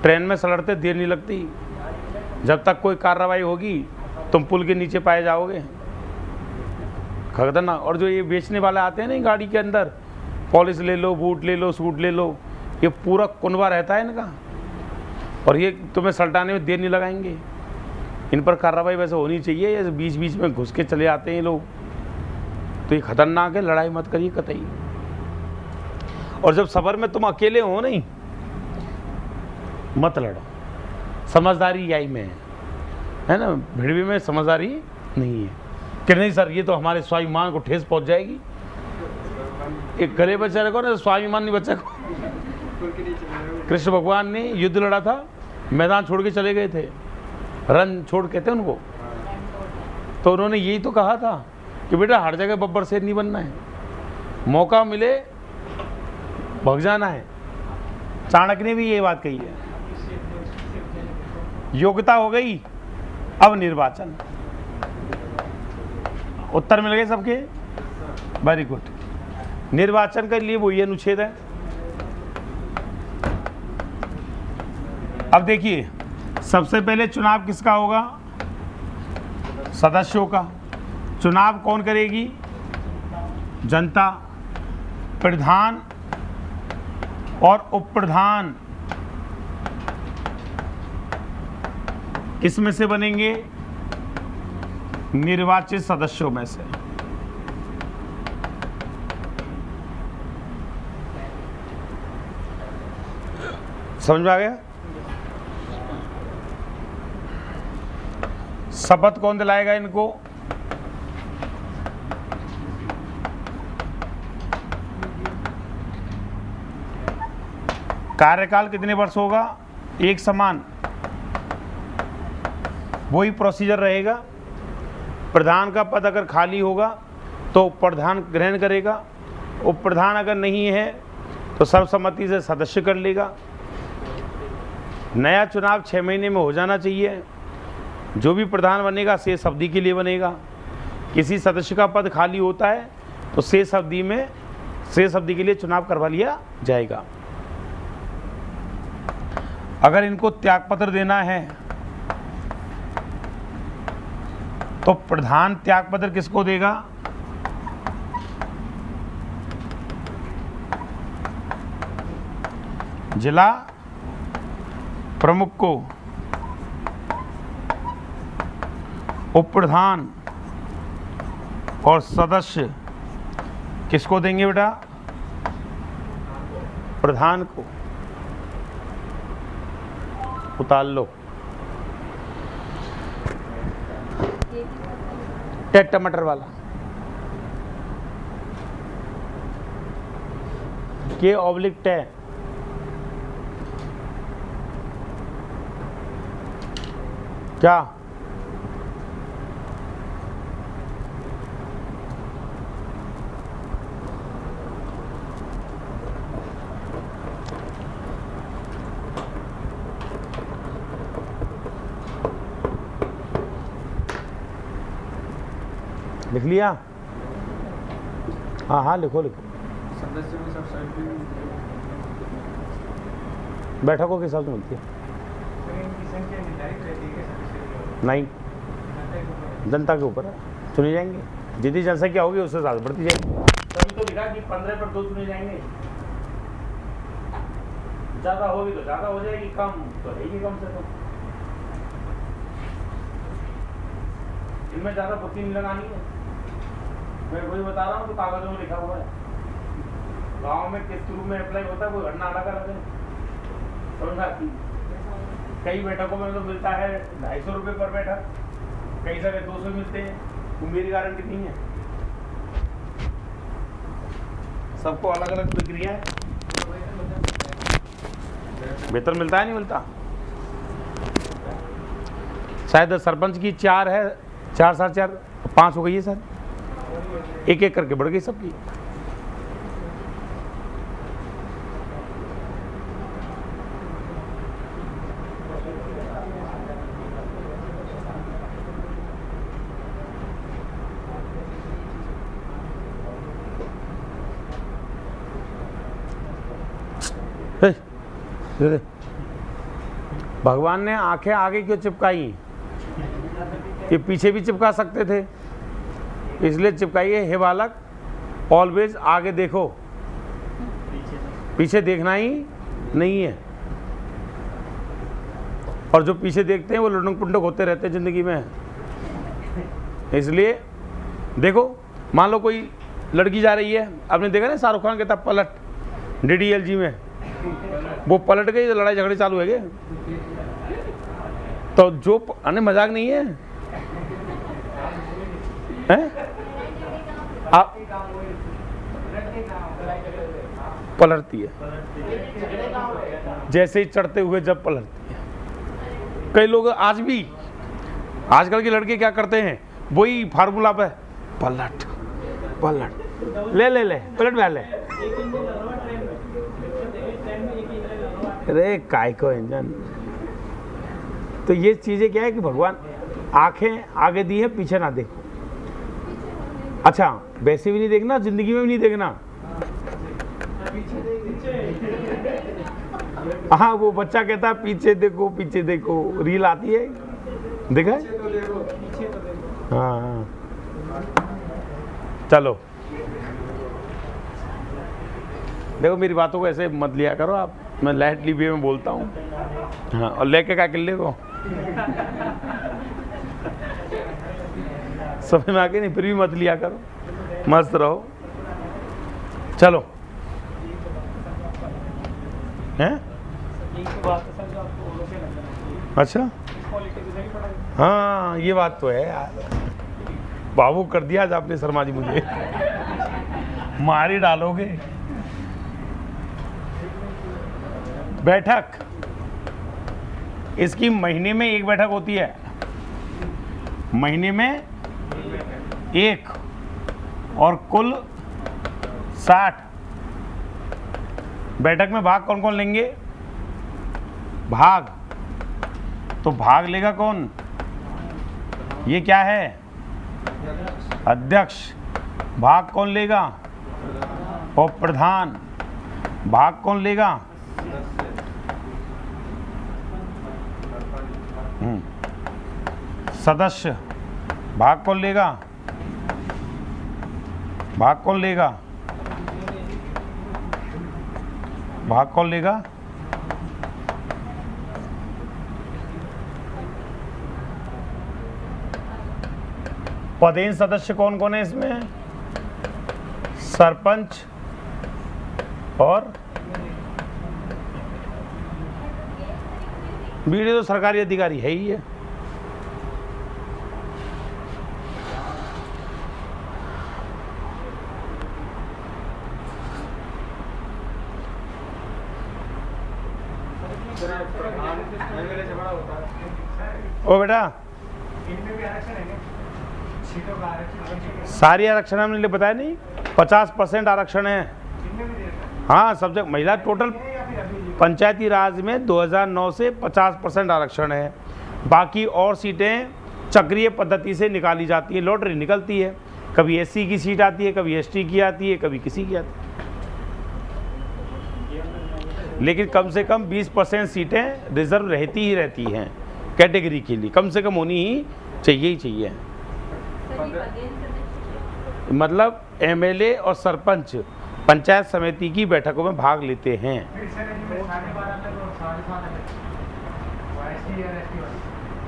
ट्रेन में सलटते देर नहीं लगती, जब तक कोई कार्रवाई होगी तुम पुल के नीचे पाए जाओगे। खतरनाक। और जो ये बेचने वाले आते हैं ना गाड़ी के अंदर, पॉलिश ले लो, बूट ले लो, सूट ले लो, ये पूरा कुनबा रहता है इनका, और ये तुम्हें सल्टाने में देर नहीं लगाएंगे। इन पर कार्रवाई वैसे होनी चाहिए, ऐसे बीच बीच में घुस के चले आते हैं लोग, तो ये खतरनाक है। लड़ाई मत करिए कतई। और जब सफर में तुम अकेले हो नहीं, मत लड़ो। समझदारी यही में है ना, भिड़वी में समझदारी नहीं है कि नहीं सर ये तो हमारे स्वाभिमान को ठेस पहुंच जाएगी। एक गले बच्चा रखो ना, स्वाभिमान नहीं बच्चा को। कृष्ण भगवान ने युद्ध लड़ा था, मैदान छोड़ के चले गए थे, रन छोड़ कहते हैं उनको। तो उन्होंने यही तो कहा था कि बेटा हर जगह बब्बर शेर नहीं बनना है, मौका मिले भग जाना है। चाणक्य ने भी ये बात कही है। योग्यता हो गई, अब निर्वाचन। उत्तर मिल गए सबके? Very good. निर्वाचन के लिए वही अनुच्छेद है। अब देखिए, सबसे पहले चुनाव किसका होगा? सदस्यों का। चुनाव कौन करेगी? जनता। प्रधान और उप प्रधान किस में से बनेंगे? निर्वाचित सदस्यों में से। समझ में आ गया? शपथ कौन दिलाएगा इनको? कार्यकाल कितने वर्ष होगा? एक समान, वही प्रोसीजर रहेगा। प्रधान का पद अगर खाली होगा तो प्रधान ग्रहण करेगा, उप प्रधान अगर नहीं है तो सर्वसम्मति से सदस्य कर लेगा। नया चुनाव 6 महीने में हो जाना चाहिए। जो भी प्रधान बनेगा शेष अवधि के लिए बनेगा। किसी सदस्य का पद खाली होता है तो शेष अवधि के लिए चुनाव करवा लिया जाएगा। अगर इनको त्यागपत्र देना है तो प्रधान त्यागपत्र किसको देगा? जिला प्रमुख को। उप प्रधान और सदस्य किसको देंगे बेटा? प्रधान को। उतार लो। टमाटर वाला के ऑब्लिक टे क्या? लिख लिया? हाँ हाँ लिखो लिखो। सदस्य में सब सर्टिफिकेट बैठकों के हिसाब से मिलती है। इनकी संख्या निर्धारित रहती है सदस्य? नहीं, जनता के ऊपर है, चुने जाएंगे। जितनी जनसंख्या होगी उससे ज़्यादा बढ़ती जाएगी। तभी तो लिखा कि 15 पर 2 चुने जाएंगे। ज़्यादा होगी तो ज़्यादा हो जाएगी, कम तो रहेगी कम से कम। इनमें ज़्यादा बुद्धि नहीं लगानी है। मैं वही बता रहा हूँ तो कागजों में लिखा हुआ है। गांव में किस रूप में अप्लाई होता है कोई घटना अलग अलग है, समझ आती है। कई बैठकों में तो मिलता है 250 रुपये पर बैठक, कई जगह 200 मिलते हैं। तो मेरी गारंटी नहीं है, सबको अलग अलग प्रक्रिया है। वेतन मिलता है नहीं मिलता? शायद सरपंच की 4 है, 4 साढ़े 4 5 हो गई है सर, एक एक करके बढ़ गई सबकी। भगवान ने आंखें आगे क्यों चिपकाई? ये पीछे भी चिपका सकते थे, इसलिए चिपकाई है। हे बालक ऑलवेज आगे देखो, पीछे देखना ही नहीं है। और जो पीछे देखते हैं वो लुढ़क पुढ़क होते रहते हैं जिंदगी में। इसलिए देखो, मान लो कोई लड़की जा रही है, आपने देखा ना शाहरुख खान कहता पलट DDLG में, वो पलट गई तो लड़ाई झगड़े चालू है गए। तो जो अने मजाक नहीं है, आप पलटती है, जैसे ही चढ़ते हुए जब पलटती है। कई लोग आज भी, आजकल के लड़के क्या करते हैं, वही फार्मूला पे पलट पलट ले ले ले पलट में ले। अरे काय को इंजन। तो ये चीजें क्या है कि भगवान आंखें आगे दी है, पीछे ना देखो। अच्छा, वैसे भी नहीं देखना, जिंदगी में भी नहीं देखना। हाँ, वो बच्चा कहता है पीछे देखो पीछे देखो, रील आती है, देखा है? हाँ, चलो देखो, मेरी बातों को ऐसे मत लिया करो आप, मैं लाइटली वे में बोलता हूँ। हाँ, और लेके क्या किले को समझ में आके नहीं, फिर भी मत लिया करो, मस्त रहो। चलो हैं, बात है सर जो आपको लोग से लगना चाहिए। अच्छा, इस क्वालिटी की सही पढ़ाई। हाँ ये बात तो है यार, बाबू कर दिया आज आपने शर्मा जी मुझे, मार ही डालोगे। बैठक, इसकी महीने में एक बैठक होती है, महीने में एक, और कुल 60। बैठक में भाग कौन कौन लेंगे? भाग तो भाग लेगा कौन? ये क्या है? अध्यक्ष। भाग कौन लेगा? और प्रधान। भाग कौन लेगा? सदस्य। भाग कौन लेगा? भाग कौन लेगा? भाग कौन लेगा? पदेन सदस्य कौन कौन है इसमें? सरपंच और बीडीओ तो सरकारी अधिकारी है ही है। ओ बेटा, इनमें भी आरक्षण है क्या? सीटों का आरक्षण सारी आरक्षण हमने बताया नहीं, 50% आरक्षण है। इनमें भी देता है हाँ, सब जगह महिला टोटल या फिर अभी पंचायती राज में 2009 से 50% आरक्षण है। बाकी और सीटें चक्रीय पद्धति से निकाली जाती है, लॉटरी निकलती है, कभी एससी की सीट आती है, कभी एसटी की आती है, कभी किसी की आती है। लेकिन कम से कम 20% सीटें रिजर्व रहती ही रहती हैं कैटेगरी के लिए, कम से कम होनी ही चाहिए ही चाहिए। मतलब एमएलए और सरपंच पंचायत समिति की बैठकों में भाग लेते हैं। फिर सर इनमें 12.5 अलग और 7.5 अलग वो एसटी और एसटी वाले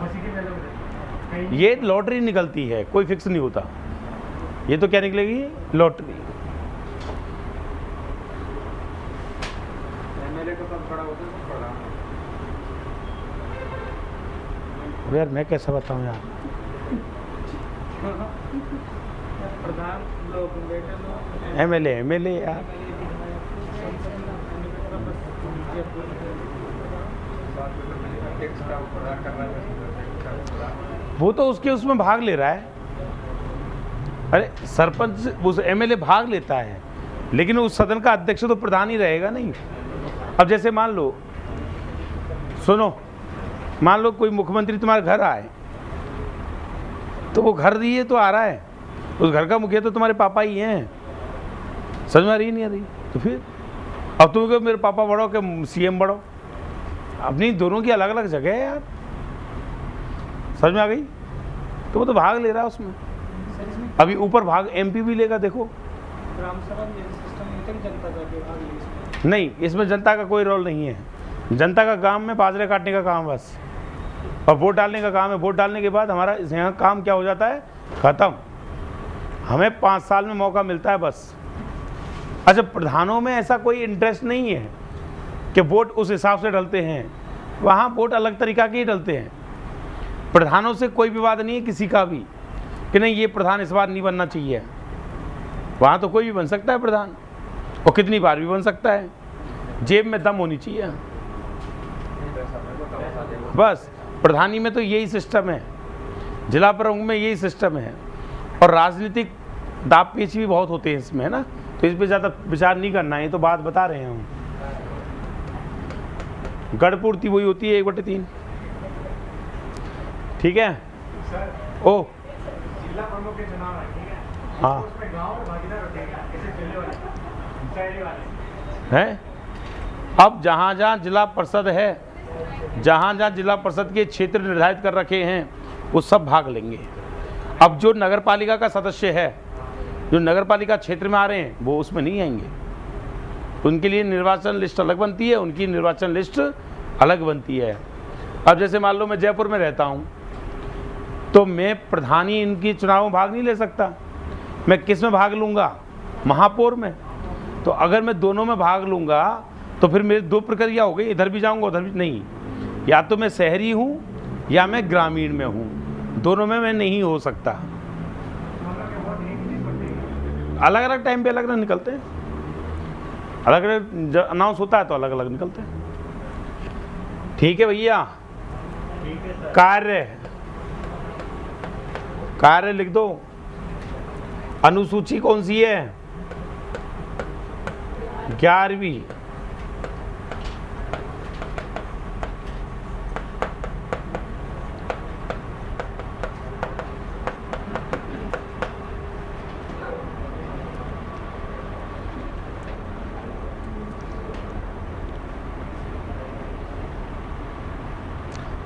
उसी के अलग होते हैं। ये लॉटरी निकलती है, कोई फिक्स नहीं होता। ये तो क्या निकलेगी? लॉटरी। एमएलए का पद बड़ा होता है तो बड़ा यार मैं कैसा बताऊं यार, प्रधान लोग बेटे लोग एमएलए यार, वो तो उसके उसमें भाग ले रहा है। अरे सरपंच उस एमएलए भाग लेता है, लेकिन उस सदन का अध्यक्ष तो प्रधान ही रहेगा नहीं। अब जैसे मान लो, सुनो, मान लो कोई मुख्यमंत्री तुम्हारे घर आए, तो वो घर दिए तो आ रहा है, उस घर का मुखिया तो तुम्हारे पापा ही हैं। समझ में आ रही नहीं आ रही? तो फिर अब तुम कहो मेरे पापा बढ़ो कि सीएम बढ़ो, अपनी दोनों की अलग अलग जगह है यार। समझ में आ गई? तो वो तो भाग ले रहा है उसमें। अभी ऊपर भाग एमपी भी लेगा, देखो। ग्राम सभा सिस्टम में तो जनता का भाग ले इसमें। नहीं, इसमें जनता का कोई रोल नहीं है। जनता का काम में बाजरे काटने का काम बस, और वोट डालने का काम है। वोट डालने के बाद हमारा यहाँ काम क्या हो जाता है? खत्म। हमें 5 साल में मौका मिलता है बस। अच्छा, प्रधानों में ऐसा कोई इंटरेस्ट नहीं है कि वोट उस हिसाब से डलते हैं, वहाँ वोट अलग तरीका के ही डलते हैं। प्रधानों से कोई विवाद नहीं है किसी का भी कि नहीं ये प्रधान इस बार नहीं बनना चाहिए। वहाँ तो कोई भी बन सकता है प्रधान, और कितनी बार भी बन सकता है। जेब में दम होनी चाहिए बस। प्रधानी में तो यही सिस्टम है, जिला प्रमुख में यही सिस्टम है, और राजनीतिक दाप पेच भी बहुत होते हैं इसमें, है ना। तो इस पर ज़्यादा विचार नहीं करना है, ये तो बात बता रहे हैं हम। गढ़ पूर्ति वही होती है 1/3। ठीक है। सर ओ जिला प्रमुख के चुनाव है, ठीक है? हाँ। उसमें गांव में भागीदार होते हैं, जैसे जिले वाले, शहरी वाले। है। अब जहाँ जहाँ जिला परिषद है, जहाँ जहाँ जिला परिषद के क्षेत्र निर्धारित कर रखे हैं, वो सब भाग लेंगे। अब जो नगर पालिका का सदस्य है, जो नगर पालिका क्षेत्र में आ रहे हैं, वो उसमें नहीं आएंगे। उनके लिए निर्वाचन लिस्ट अलग बनती है, उनकी निर्वाचन लिस्ट अलग बनती है। अब जैसे मान लो मैं जयपुर में रहता हूँ, तो मैं प्रधानी इनकी चुनाव में भाग नहीं ले सकता। मैं किस में भाग लूँगा? महापौर में। तो अगर मैं दोनों में भाग लूँगा तो फिर मेरी दो प्रक्रिया हो गई, इधर भी जाऊंगा उधर भी नहीं। या तो मैं शहरी हूँ या मैं ग्रामीण में हूँ, दोनों में मैं नहीं हो सकता। अलग अलग टाइम पे अलग अलग निकलते हैं, अलग अलग जब अनाउंस होता है तो अलग अलग निकलते हैं। ठीक है भैया। कार्य कार्य लिख दो। अनुसूची कौन सी है? 11वीं।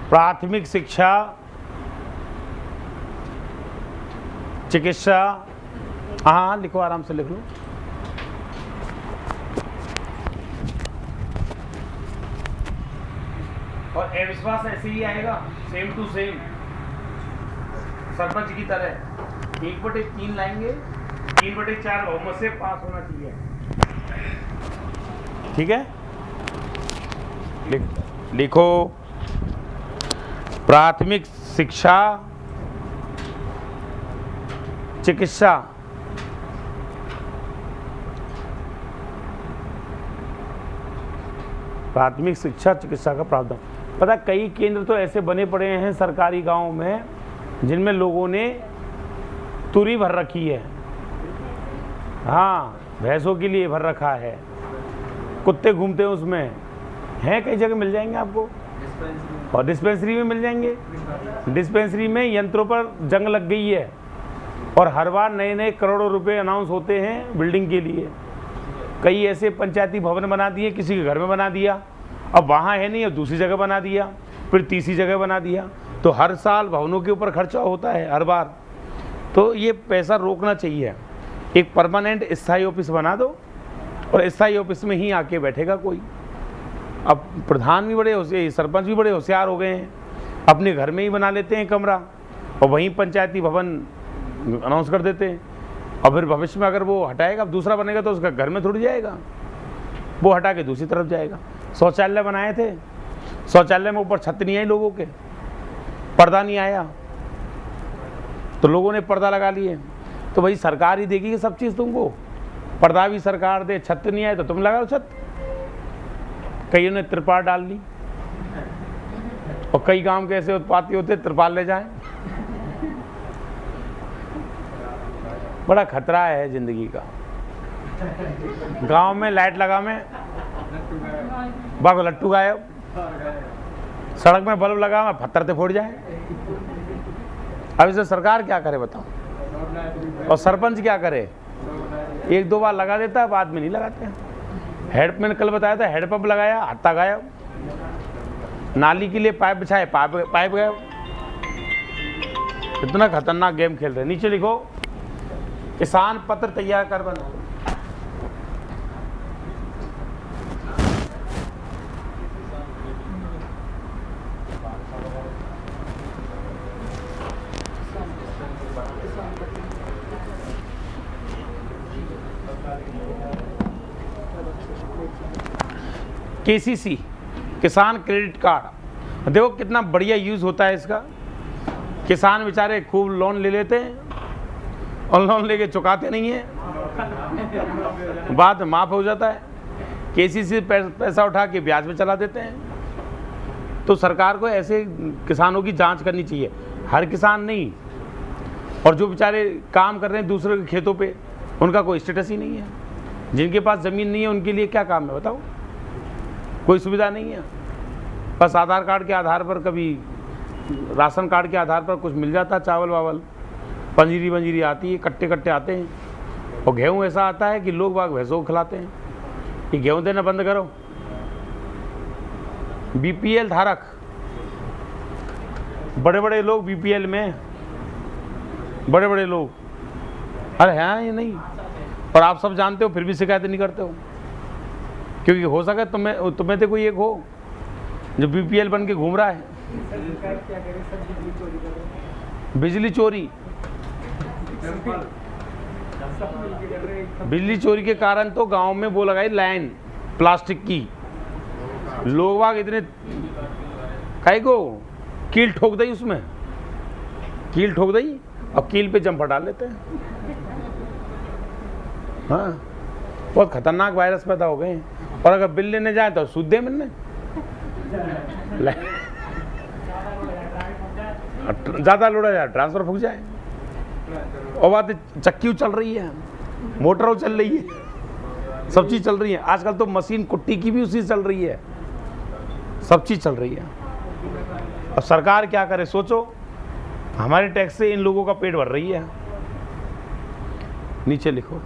प्राथमिक शिक्षा, चिकित्सा, हाँ लिखो, आराम से लिख लो। और अविश्वास ऐसे ही आएगा, सेम टू सेम सरपंच की तरह 1/3 लाएंगे, 3/4 बहुमत से पास होना चाहिए। ठीक है, लिखो प्राथमिक शिक्षा, चिकित्सा, प्राथमिक शिक्षा चिकित्सा का प्रावधान। पता कई केंद्र तो ऐसे बने पड़े हैं सरकारी गांव में जिनमें लोगों ने तुरी भर रखी है। हाँ, भैंसों के लिए भर रखा है, कुत्ते घूमते हैं उसमें, हैं कई जगह मिल जाएंगे आपको। और डिस्पेंसरी में मिल जाएंगे। डिस्पेंसरी में यंत्रों पर जंग लग गई है और हर बार नए नए करोड़ों रुपए अनाउंस होते हैं बिल्डिंग के लिए। कई ऐसे पंचायती भवन बना दिए, किसी के घर में बना दिया, अब वहाँ है नहीं, अब दूसरी जगह बना दिया, फिर तीसरी जगह बना दिया। तो हर साल भवनों के ऊपर खर्चा होता है हर बार। तो ये पैसा रोकना चाहिए। एक परमानेंट स्थायी ऑफिस बना दो और स्थायी ऑफिस में ही आके बैठेगा कोई। अब प्रधान भी बड़े होशियार, सरपंच भी बड़े होशियार हो गए हैं, अपने घर में ही बना लेते हैं कमरा और वहीं पंचायती भवन अनाउंस कर देते हैं। और फिर भविष्य में अगर वो हटाएगा, दूसरा बनेगा तो उसका घर में थोड़ी जाएगा, वो हटा के दूसरी तरफ जाएगा। शौचालय बनाए थे, शौचालय में ऊपर छत नहीं आई लोगों के, पर्दा नहीं आया, तो लोगों ने पर्दा लगा लिए। तो भाई सरकार ही देगी सब चीज़ तुमको, पर्दा भी सरकार दे, छत नहीं आए तो तुम लगाओ छत। कईयों ने त्रिपाल डाल ली और कई गांव के ऐसे उत्पाती होते त्रिपाल ले जाएं। बड़ा खतरा है जिंदगी का। गांव में लाइट लगा में बाग लट्टू गायब, सड़क में बल्ब लगा में पत्थर से फोड़ जाए। अब इसे सरकार क्या करे बताओ, और सरपंच क्या करे? एक दो बार लगा देता है, बाद में नहीं लगाते हैं। हेड मैंने कल बताया था, हेडपंप लगाया, हत्ता गायब। नाली के लिए पाइप बिछाए, पाइप गायब। इतना खतरनाक गेम खेल रहे। नीचे लिखो किसान पत्र तैयार कर बना। केसीसी, किसान क्रेडिट कार्ड, देखो कितना बढ़िया यूज होता है इसका। किसान बेचारे खूब लोन ले लेते हैं और लोन लेके चुकाते नहीं है, बाद में माफ हो जाता है। केसीसी पैसा उठा के ब्याज में चला देते हैं। तो सरकार को ऐसे किसानों की जांच करनी चाहिए, हर किसान नहीं। और जो बेचारे काम कर रहे हैं दूसरे के खेतों पे, उनका कोई स्टेटस ही नहीं है। जिनके पास ज़मीन नहीं है उनके लिए क्या काम है बताओ? कोई सुविधा नहीं है। बस आधार कार्ड के आधार पर, कभी राशन कार्ड के आधार पर कुछ मिल जाता है, चावल वावल, पंजीरी वंजीरी आती है, कट्टे कट्टे आते हैं। और गेहूँ ऐसा आता है कि लोग बाग भैंसों को खिलाते हैं कि गेहूँ देना बंद करो। बीपीएल धारक, बड़े बड़े लोग बीपीएल में, बड़े बड़े लोग, अरे हैं ये नहीं, और आप सब जानते हो फिर भी शिकायत नहीं करते हो। क्योंकि हो सके तुम्हें तो कोई एक हो जो बीपीएल बन के घूम रहा है। बिजली चोरी, बिजली चोरी के कारण तो गांव में वो लगाई लाइन प्लास्टिक की, लोग बाग इतने काहे को कील ठोक दई, उसमें कील ठोक दई और कील पे जंपर डाल लेते हैं। हाँ, बहुत खतरनाक वायरस पैदा हो गए हैं। और अगर बिल लेने जाए तो सूद दे मिलने, ज़्यादा लोड़ा जाए ट्रांसफर फूक जाए। और बात चक्की चल रही है, मोटरों चल रही है, सब चीज़ चल रही है। आजकल तो मशीन कुट्टी की भी उसी चल रही है, सब चीज़ चल रही है। अब सरकार क्या करे सोचो, हमारे टैक्स से इन लोगों का पेट भर रही है। नीचे लिखो,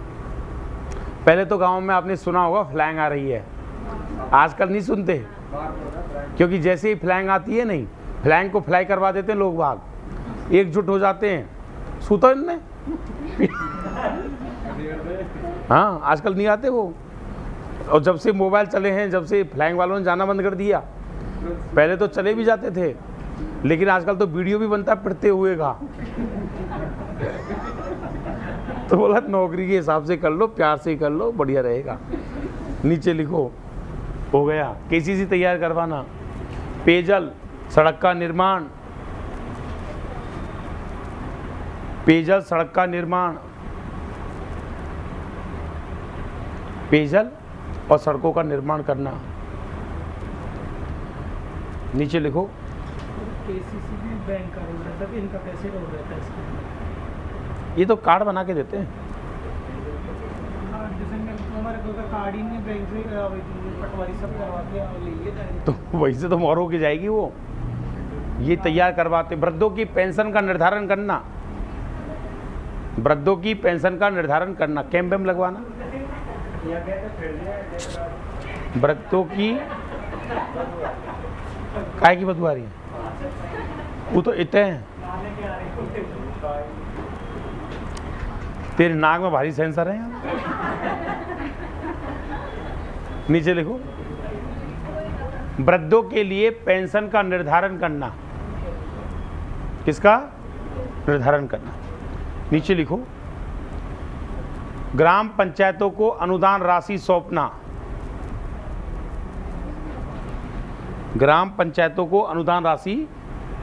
पहले तो गांव में आपने सुना होगा फ्लैंग आ रही है, आजकल नहीं सुनते, क्योंकि जैसे ही फ्लैंग आती है नहीं, फ्लैंग को फ्लाई करवा देते हैं लोग बाग, एकजुट हो जाते हैं, सूतो इनने। हाँ, आजकल नहीं आते वो। और जब से मोबाइल चले हैं, जब से फ्लैंग वालों ने जाना बंद कर दिया, पहले तो चले भी जाते थे, लेकिन आजकल तो वीडियो भी बनता है पिटते हुए का। तो बोला नौकरी के हिसाब से कर लो, प्यार से कर लो, बढ़िया रहेगा। नीचे लिखो, हो गया। केसीसी तैयार करवाना, पेयजल सड़क का निर्माण, पेयजल सड़क का निर्माण, पेयजल और सड़कों का निर्माण करना। नीचे लिखो, केसीसी भी बैंक का रोल रहता है, इनका कैसे रोल रहता है इसके? ये तो कार्ड बना के देते हैं। हमारे को कार्ड ही नहीं, बैंक से पटवारी सब करवा के ले जाएंगे, तो वैसे तो मोहर होके जाएगी वो। ये तैयार करवाते। वृद्धों की पेंशन का निर्धारण करना, वृद्धों की पेंशन का निर्धारण करना, कैंप में लगवाना। वृद्धों की काय की बदबू आ रही है, वो तो इतने हैं, तेरे नाक में भारी सेंसर है यार। नीचे लिखो, वृद्धों के लिए पेंशन का निर्धारण करना, किसका निर्धारण करना। नीचे लिखो, ग्राम पंचायतों को अनुदान राशि सौंपना, ग्राम पंचायतों को अनुदान राशि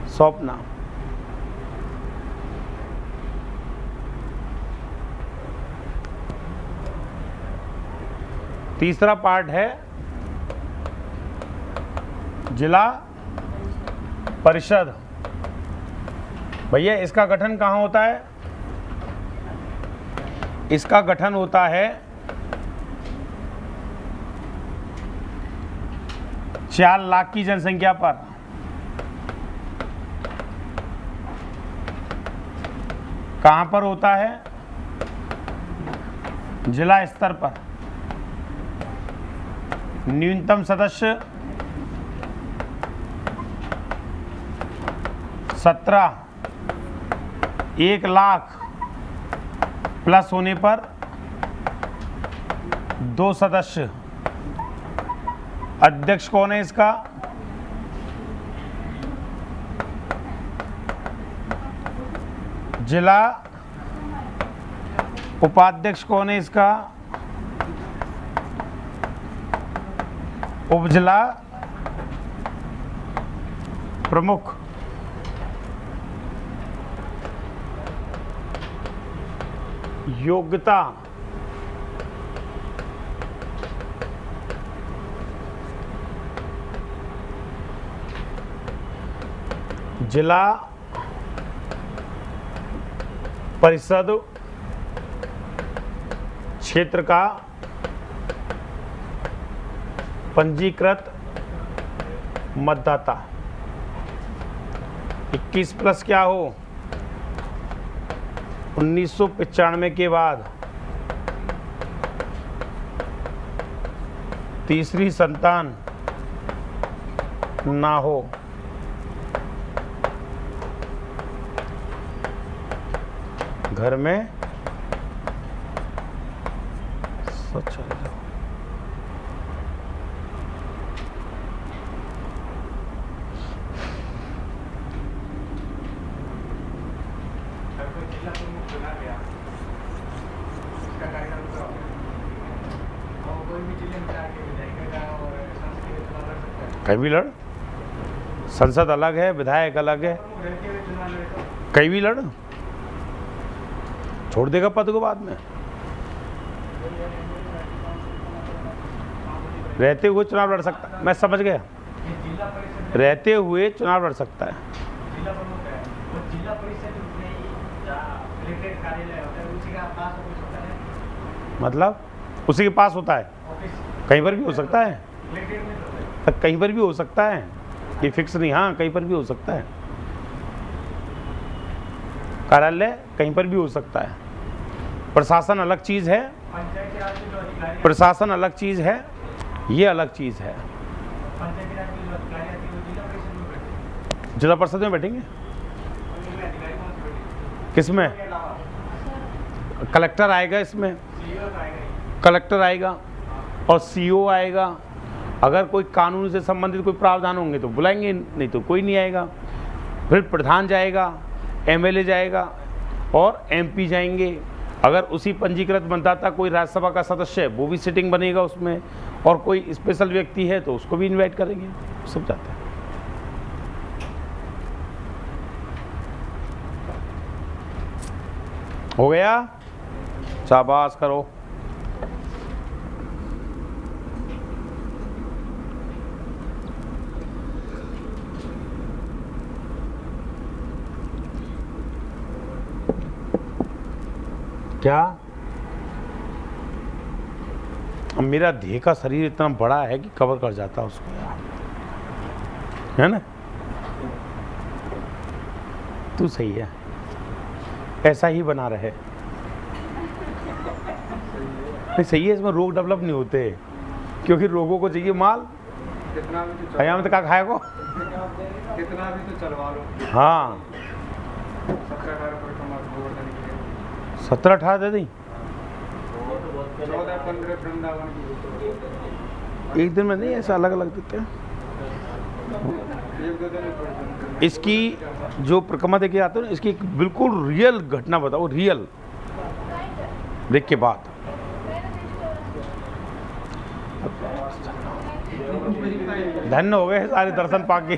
सौंपना। तीसरा पार्ट है जिला परिषद। भैया इसका गठन कहाँ होता है? इसका गठन होता है 4 लाख की जनसंख्या पर। कहाँ पर होता है? जिला स्तर पर। न्यूनतम सदस्य 17, 1 लाख प्लस होने पर 2 सदस्य। अध्यक्ष कौन है इसका? जिला। उपाध्यक्ष कौन है इसका? उपजिला प्रमुख। योग्यता, जिला परिषद क्षेत्र का पंजीकृत मतदाता। 21 प्लस क्या हो? 1995 के बाद तीसरी संतान ना हो। घर में शौचालय। जिला प्रमुख चुना गया, इसका कार्यकाल पूरा हो गया और कोई भी जिले में जाके विधायक का और संसदीय चुनाव लड़ सकता है। कहीं भी लड़, संसद अलग है, विधायक अलग है, रहते हुए चुनाव लड़े तो कहीं भी लड़, छोड़ देगा पद को बाद में। रहते हुए चुनाव लड़ सकता है, मैं समझ गया, ये जिला परिषद रहते हुए चुनाव लड़ सकता है। जिला प्रमुख है, वो जिला परिषद में ही जहाँ कलेक्ट्रेट कार्यालय होता है उसी का पास ऑफिस होता है, मतलब उसी के पास होता है, ऑफिस कहीं पर भी हो सकता है, कलेक्ट्रेट में होता है। कहीं पर भी हो सकता है, ये फिक्स नहीं, हाँ कहीं पर भी हो सकता है, कार्यालय कहीं पर भी हो सकता है। प्रशासन अलग चीज़ है, पंचायती राज के जो अधिकारी प्रशासन अलग चीज़ है, ये अलग चीज़ है। पंचायती राज के जो अधिकारी आते हैं वो जिला परिषद में बैठते हैं, जिला परिषद में बैठेंगे, उनमें अधिकारी कौन से बैठे किसमें? के अलावा कलेक्टर आएगा, इसमें सीईओ का आएगा ही। कलेक्टर आएगा और सीईओ आएगा। अगर कोई कानून से संबंधित कोई प्रावधान होंगे तो बुलाएंगे, नहीं तो कोई नहीं आएगा। फिर प्रधान जाएगा, एमएलए जाएगा और एमपी जाएंगे। अगर उसी पंजीकृत मतदाता कोई राज्यसभा का सदस्य है वो भी सिटिंग बनेगा उसमें, और कोई स्पेशल व्यक्ति है तो उसको भी इनवाइट करेंगे, सब जाते हैं। हो गया, शाबाश करो। क्या? अब मेरा देह का शरीर इतना बड़ा है कि कवर कर जाता है उसको यार, है ना? तू सही है, ऐसा ही बना रहे। नहीं सही है, इसमें रोग डेवलप नहीं होते, क्योंकि रोगों को चाहिए माल। कितना भी तो हयामत का खाएगो। कितना भी तो चलवा लो, हाँ 17-18 रुपये कमा गोवर्धन के लिए, 17-18 दे दी, 14-15 वृंदावन की, एक दिन में नहीं, ऐसा अलग अलग देते हैं। 1-2 दिन में पड़ जाएंगे। इसकी जो परिक्रमा देखे आते हो ना, इसकी एक बिल्कुल रियल घटना बताओ, रियल ब्रेक के बाद। धन्य हो गए सारे दर्शन पाके।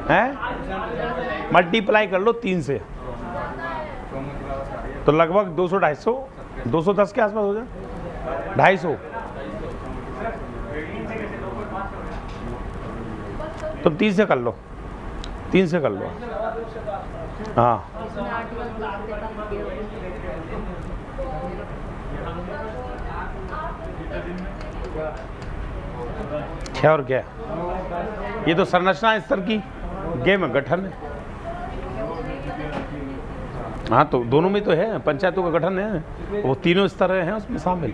हैं? मल्टीप्लाई कर लो 3 से तो लगभग 200-250, 210 के आसपास हो जाए, 250। तुम 3 से कर लो, 3 से कर लो। हाँ इसमें 8 वर्ष से कम किए हुए। क्या और क्या? ये तो संरचना स्तर की गेम है, गठन है। हाँ तो दोनों में तो है, पंचायतों का गठन है, वो तीनों स्तर हैं उसमें शामिल।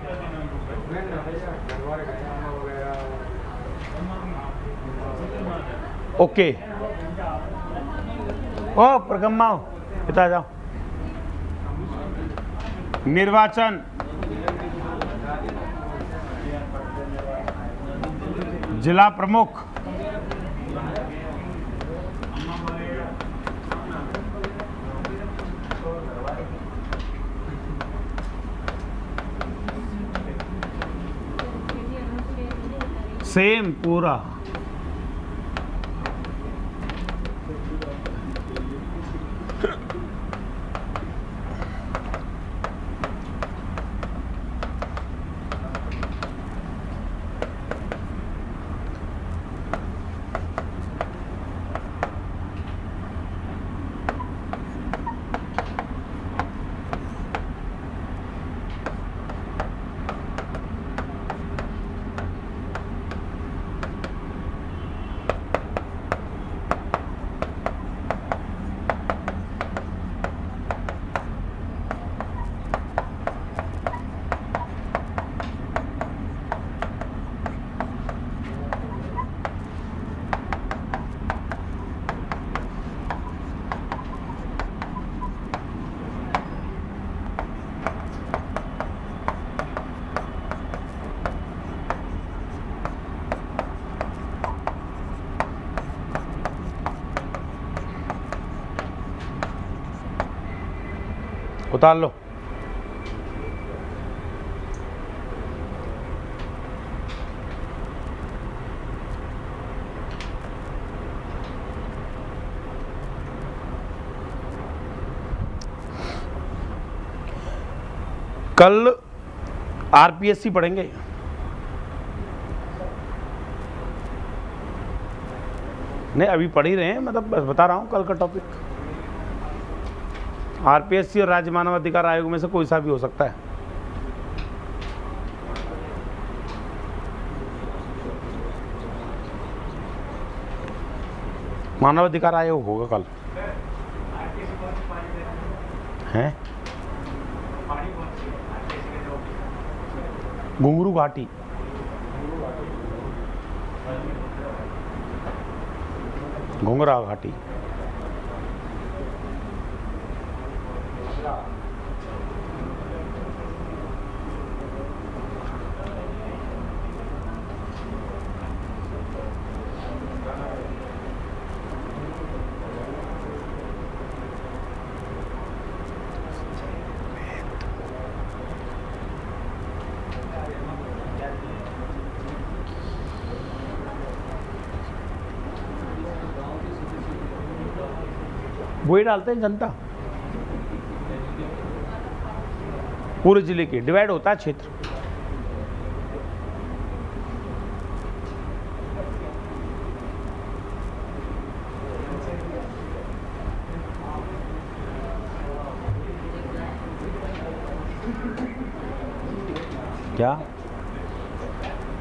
ओके, ओ परिक्रमा पिता जाओ। निर्वाचन, जिला प्रमुख, सेम पूरा। उतार लो। कल आरपीएससी पढ़ेंगे। नहीं अभी पढ़ ही रहे हैं, मतलब बस बता रहा हूँ कल का टॉपिक। आरपीएससी और राज्य मानव अधिकार आयोग में से कोई सा भी हो सकता है। मानव अधिकार आयोग होगा कल हैं। घुंगरू घाटी, घुंगरा घाटी। वही डालते हैं जनता, पूरे जिले के डिवाइड होता है क्षेत्र। क्या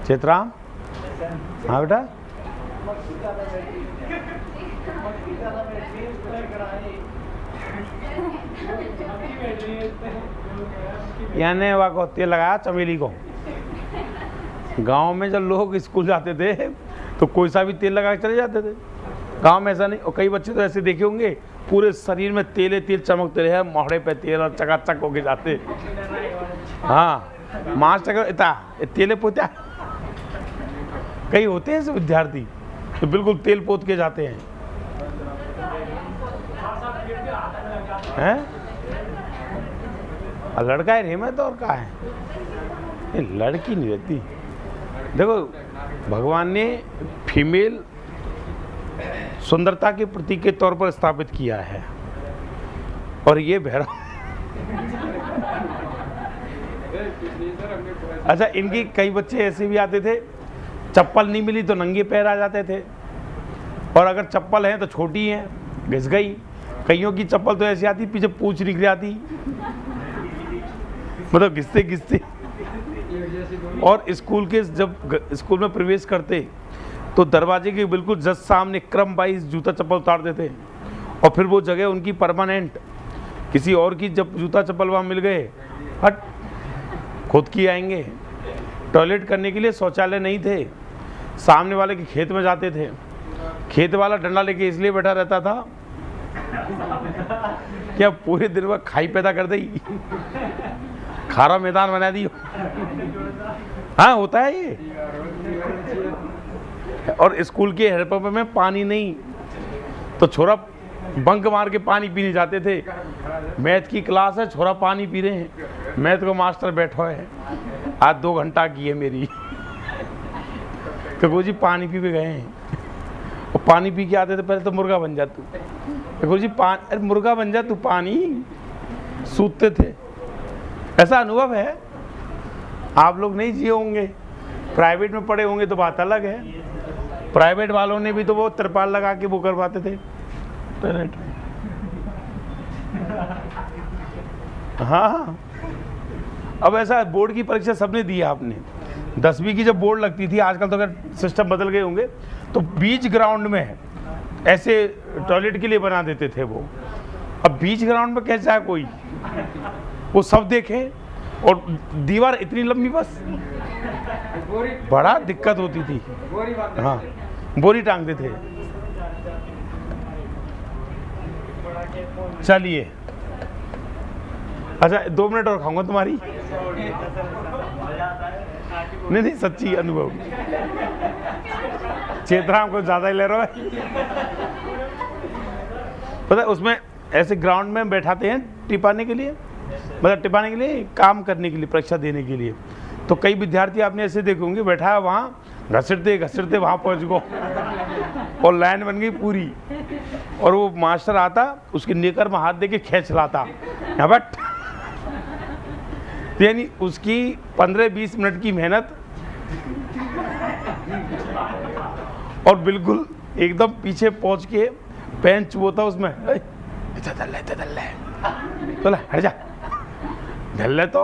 चित्राम? हाँ बेटा, यानी वाको तेल लगाया चमेली को। गांव में जब लोग स्कूल जाते थे तो कोई सा भी तेल लगा के चले जाते थे। गांव में ऐसा नहीं, और कई बच्चे तो ऐसे देखे होंगे पूरे शरीर में तेल तेल चमकते रहे, मोहड़े पे तेल और चकाचक होके जाते। हाँ मास्टर इतना तेले पोता, कई होते हैं ऐसे विद्यार्थी तो बिल्कुल तेल पोत के जाते हैं। हैं? लड़का है रेम है तो और क्या है, ये लड़की नहीं रहती। देखो भगवान ने फीमेल सुंदरता के प्रतीक के तौर पर स्थापित किया है, और ये भैरव अच्छा इनकी कई बच्चे ऐसे भी आते थे, चप्पल नहीं मिली तो नंगे पैर आ जाते थे, और अगर चप्पल है तो छोटी है घिस गई। कईयों की चप्पल तो ऐसी आती पीछे पूंछ निकल आती, मतलब घिसते घिसते। और स्कूल के जब स्कूल में प्रवेश करते तो दरवाजे के बिल्कुल जस्ट सामने क्रम वाइज जूता चप्पल उतार देते, और फिर वो जगह उनकी परमानेंट। किसी और की जब जूता चप्पल वहाँ मिल गए, हट खुद की आएंगे। टॉयलेट करने के लिए शौचालय नहीं थे, सामने वाले के खेत में जाते थे। खेत वाला डंडा लेके इसलिए बैठा रहता था क्या पूरे दिन में खाई पैदा कर दी, खारा मैदान बना दी। हाँ होता है ये। और स्कूल के हेडपंप में पानी नहीं तो छोरा बंक मार के पानी पीने जाते थे। मैथ की क्लास है, छोरा पानी पी रहे हैं, मैथ को मास्टर बैठा है, आज 2 घंटा की है मेरी। तो गुरुजी पानी पी के गए हैं, और पानी पी के आते थे पहले तो मुर्गा बन जा तू। गुरुजी अरे मुर्गा बन जा तू, पानी सूतते थे। ऐसा अनुभव है, आप लोग नहीं जिए होंगे, प्राइवेट में पढ़े होंगे तो बात अलग है। प्राइवेट वालों ने भी तो वो तिरपाल लगा के वो करवाते थे टॉयलेट। हाँ अब ऐसा बोर्ड की परीक्षा सबने दी है। आपने 10वीं की जब बोर्ड लगती थी, आजकल तो अगर सिस्टम बदल गए होंगे, तो बीच ग्राउंड में ऐसे टॉयलेट के लिए बना देते थे वो। अब बीच ग्राउंड में कैसा है कोई, वो सब देखें, और दीवार इतनी लंबी, बस बड़ा दिक्कत होती थी। हाँ बोरी टांगते थे। चलिए अच्छा 2 मिनट और खाऊंगा तुम्हारी। नहीं सच्ची अनुभव, चेतराम को ज्यादा ही ले रहा है। पता है उसमें ऐसे ग्राउंड में बैठाते हैं टिपाने के लिए, मतलब टिपाने के लिए, काम करने के लिए, परीक्षा देने के लिए। तो कई विद्यार्थी आपने ऐसे देखे होंगे, बैठा है वहाँ, घसीटते घसीटते वहाँ पहुँच गो, और लाइन बन गई पूरी, और वो मास्टर आता उसके नेकर में हाथ दे के खींच लाता, बट यानी उसकी 15-20 मिनट की मेहनत और बिल्कुल एकदम पीछे पहुंच के पेन चुभोता उसमें, इतना दल ले तो ले हट जा, ढल ले तो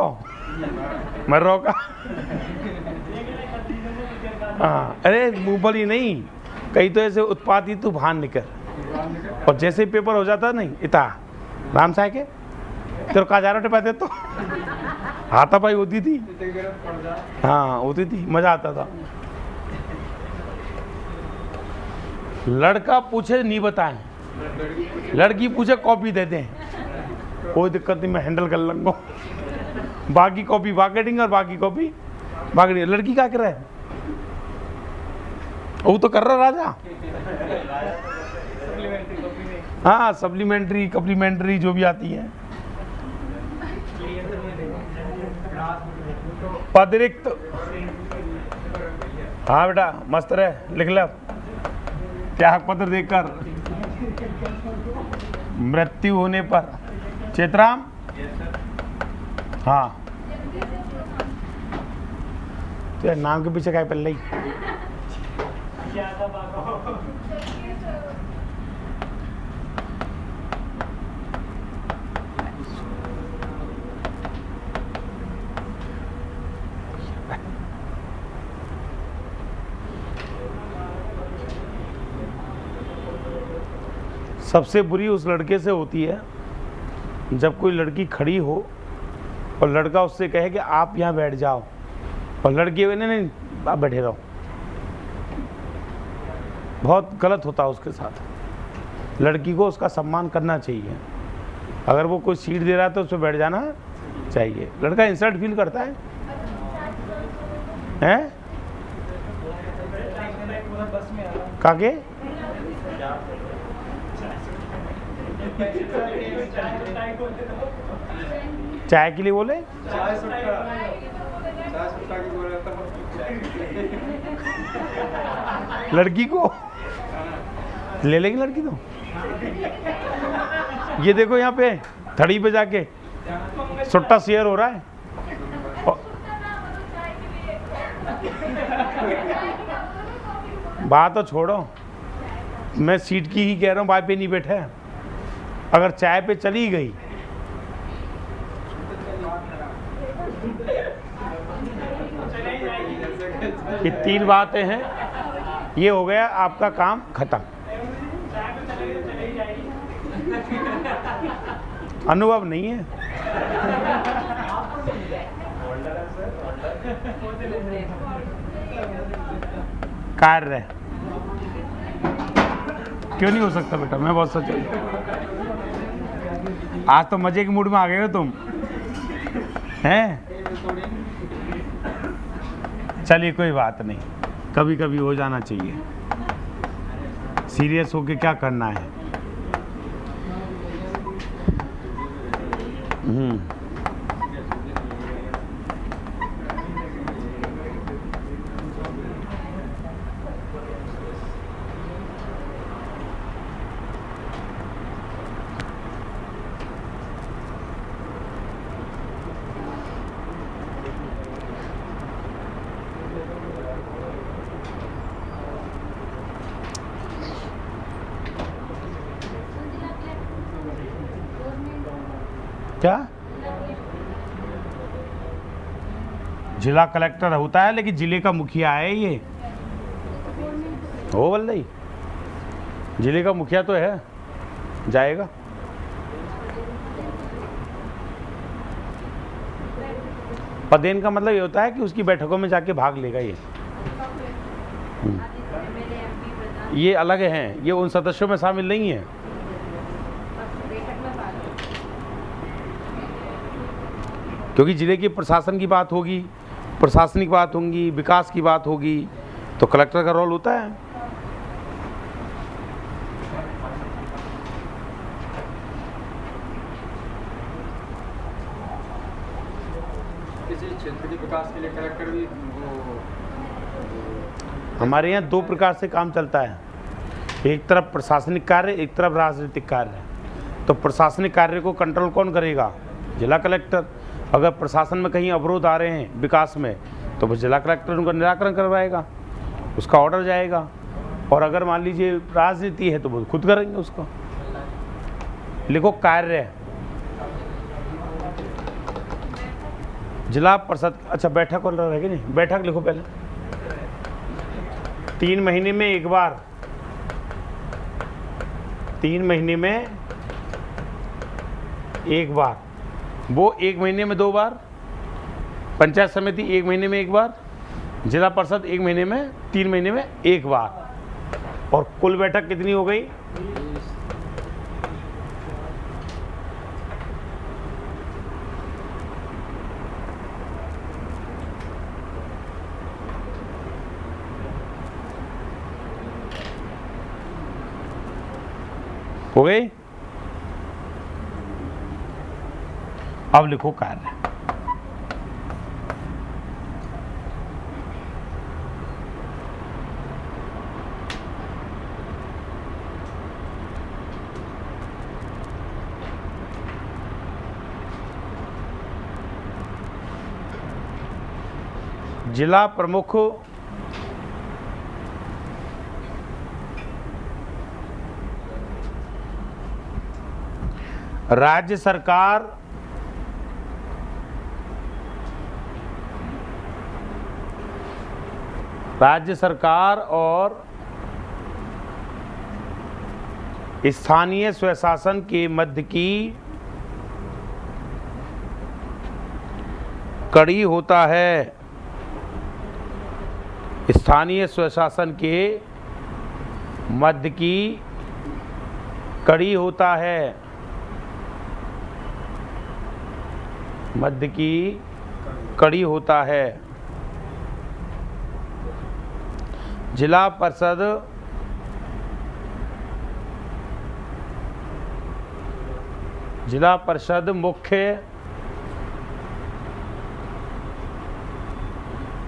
मर रहा का। हाँ, अरे मुंह पर ही नहीं, कहीं तो ऐसे उत्पाती तूफान निकल, और जैसे ही पेपर हो जाता नहीं इता राम साहब के तेरे का 1000 रुपये देते तो हाथापाई होती थी। हाँ होती थी, मजा आता था। लड़का पूछे नहीं बताएं, लड़की पूछे कॉपी दे दें, कोई दिक्कत नहीं, मैं हैंडल कर लूंगा। बाकी कॉपी मार्केटिंग और बाकी कॉपी मार्केटिंग। लड़की क्या कर रहा है? वो तो कर रहा राजा। हाँ सप्लीमेंट्री कप्लीमेंट्री जो भी आती है, अतिरिक्त। हाँ बेटा मस्त रहे, लिख ले त्याग पत्र देकर मृत्यु होने पर। चेतराम हाँ, तो नाम के पीछे क्या पल रही? सबसे बुरी उस लड़के से होती है जब कोई लड़की खड़ी हो और लड़का उससे कहे कि आप यहाँ बैठ जाओ, और लड़की नहीं आप बैठे रहो। बहुत गलत होता है उसके साथ। लड़की को उसका सम्मान करना चाहिए, अगर वो कोई सीट दे रहा है तो उस पर बैठ जाना चाहिए। लड़का इंसल्ट फील करता है हैं? काके चाय के लिए बोले, लड़की को ले लेगी लड़की तो। ये देखो यहाँ पे थड़ी पे जाके सुट्टा शेयर हो रहा है। बात तो छोड़ो, मैं सीट की ही कह रहा हूँ, बाय पे नहीं बैठे। अगर चाय पे चली गई ये 3 बातें हैं, ये हो गया आपका काम खत्म। अनुभव नहीं है। कार्य क्यों नहीं हो सकता बेटा? मैं बहुत सच हूँ। आज तो मजे के मूड में आ गए हो तुम हैं? चलिए कोई बात नहीं, कभी कभी हो जाना चाहिए। सीरियस होके क्या करना है? क्या जिला कलेक्टर होता है, लेकिन जिले का मुखिया है ये। हो वल्लई, जिले का मुखिया तो है, जाएगा। पदेन का मतलब ये होता है कि उसकी बैठकों में जाके भाग लेगा ये अलग हैं, ये उन सदस्यों में शामिल नहीं है। क्योंकि जिले की प्रशासन की बात होगी, प्रशासनिक बात होगी, विकास की बात होगी, तो कलेक्टर का रोल होता है। किसी क्षेत्र के विकास के लिए कलेक्टर भी हमारे यहाँ 2 प्रकार से काम चलता है, एक तरफ प्रशासनिक कार्य, एक तरफ राजनीतिक कार्य। तो प्रशासनिक कार्य को कंट्रोल कौन करेगा? जिला कलेक्टर। अगर प्रशासन में कहीं अवरोध आ रहे हैं विकास में, तो फिर जिला कलेक्टर उनका निराकरण करवाएगा, उसका ऑर्डर जाएगा। और अगर मान लीजिए राजनीति है तो वो खुद करेंगे उसको। लिखो कार्य जिला परिषद। अच्छा बैठक और रहेगी नहीं, बैठक लिखो पहले। 3 महीने में एक बार, 3 महीने में एक बार, वो 1 महीने में 2 बार, पंचायत समिति 1 महीने में 1 बार, जिला परिषद 1 महीने में, 3 महीने में 1 बार। और कुल बैठक कितनी हो गई? 20 हो गई। अब लिखो कार्य। जिला प्रमुख राज्य सरकार और स्थानीय स्वशासन के मध्य की कड़ी होता है। स्थानीय स्वशासन के मध्य की कड़ी होता है, मध्य की कड़ी होता है। जिला परिषद मुख्य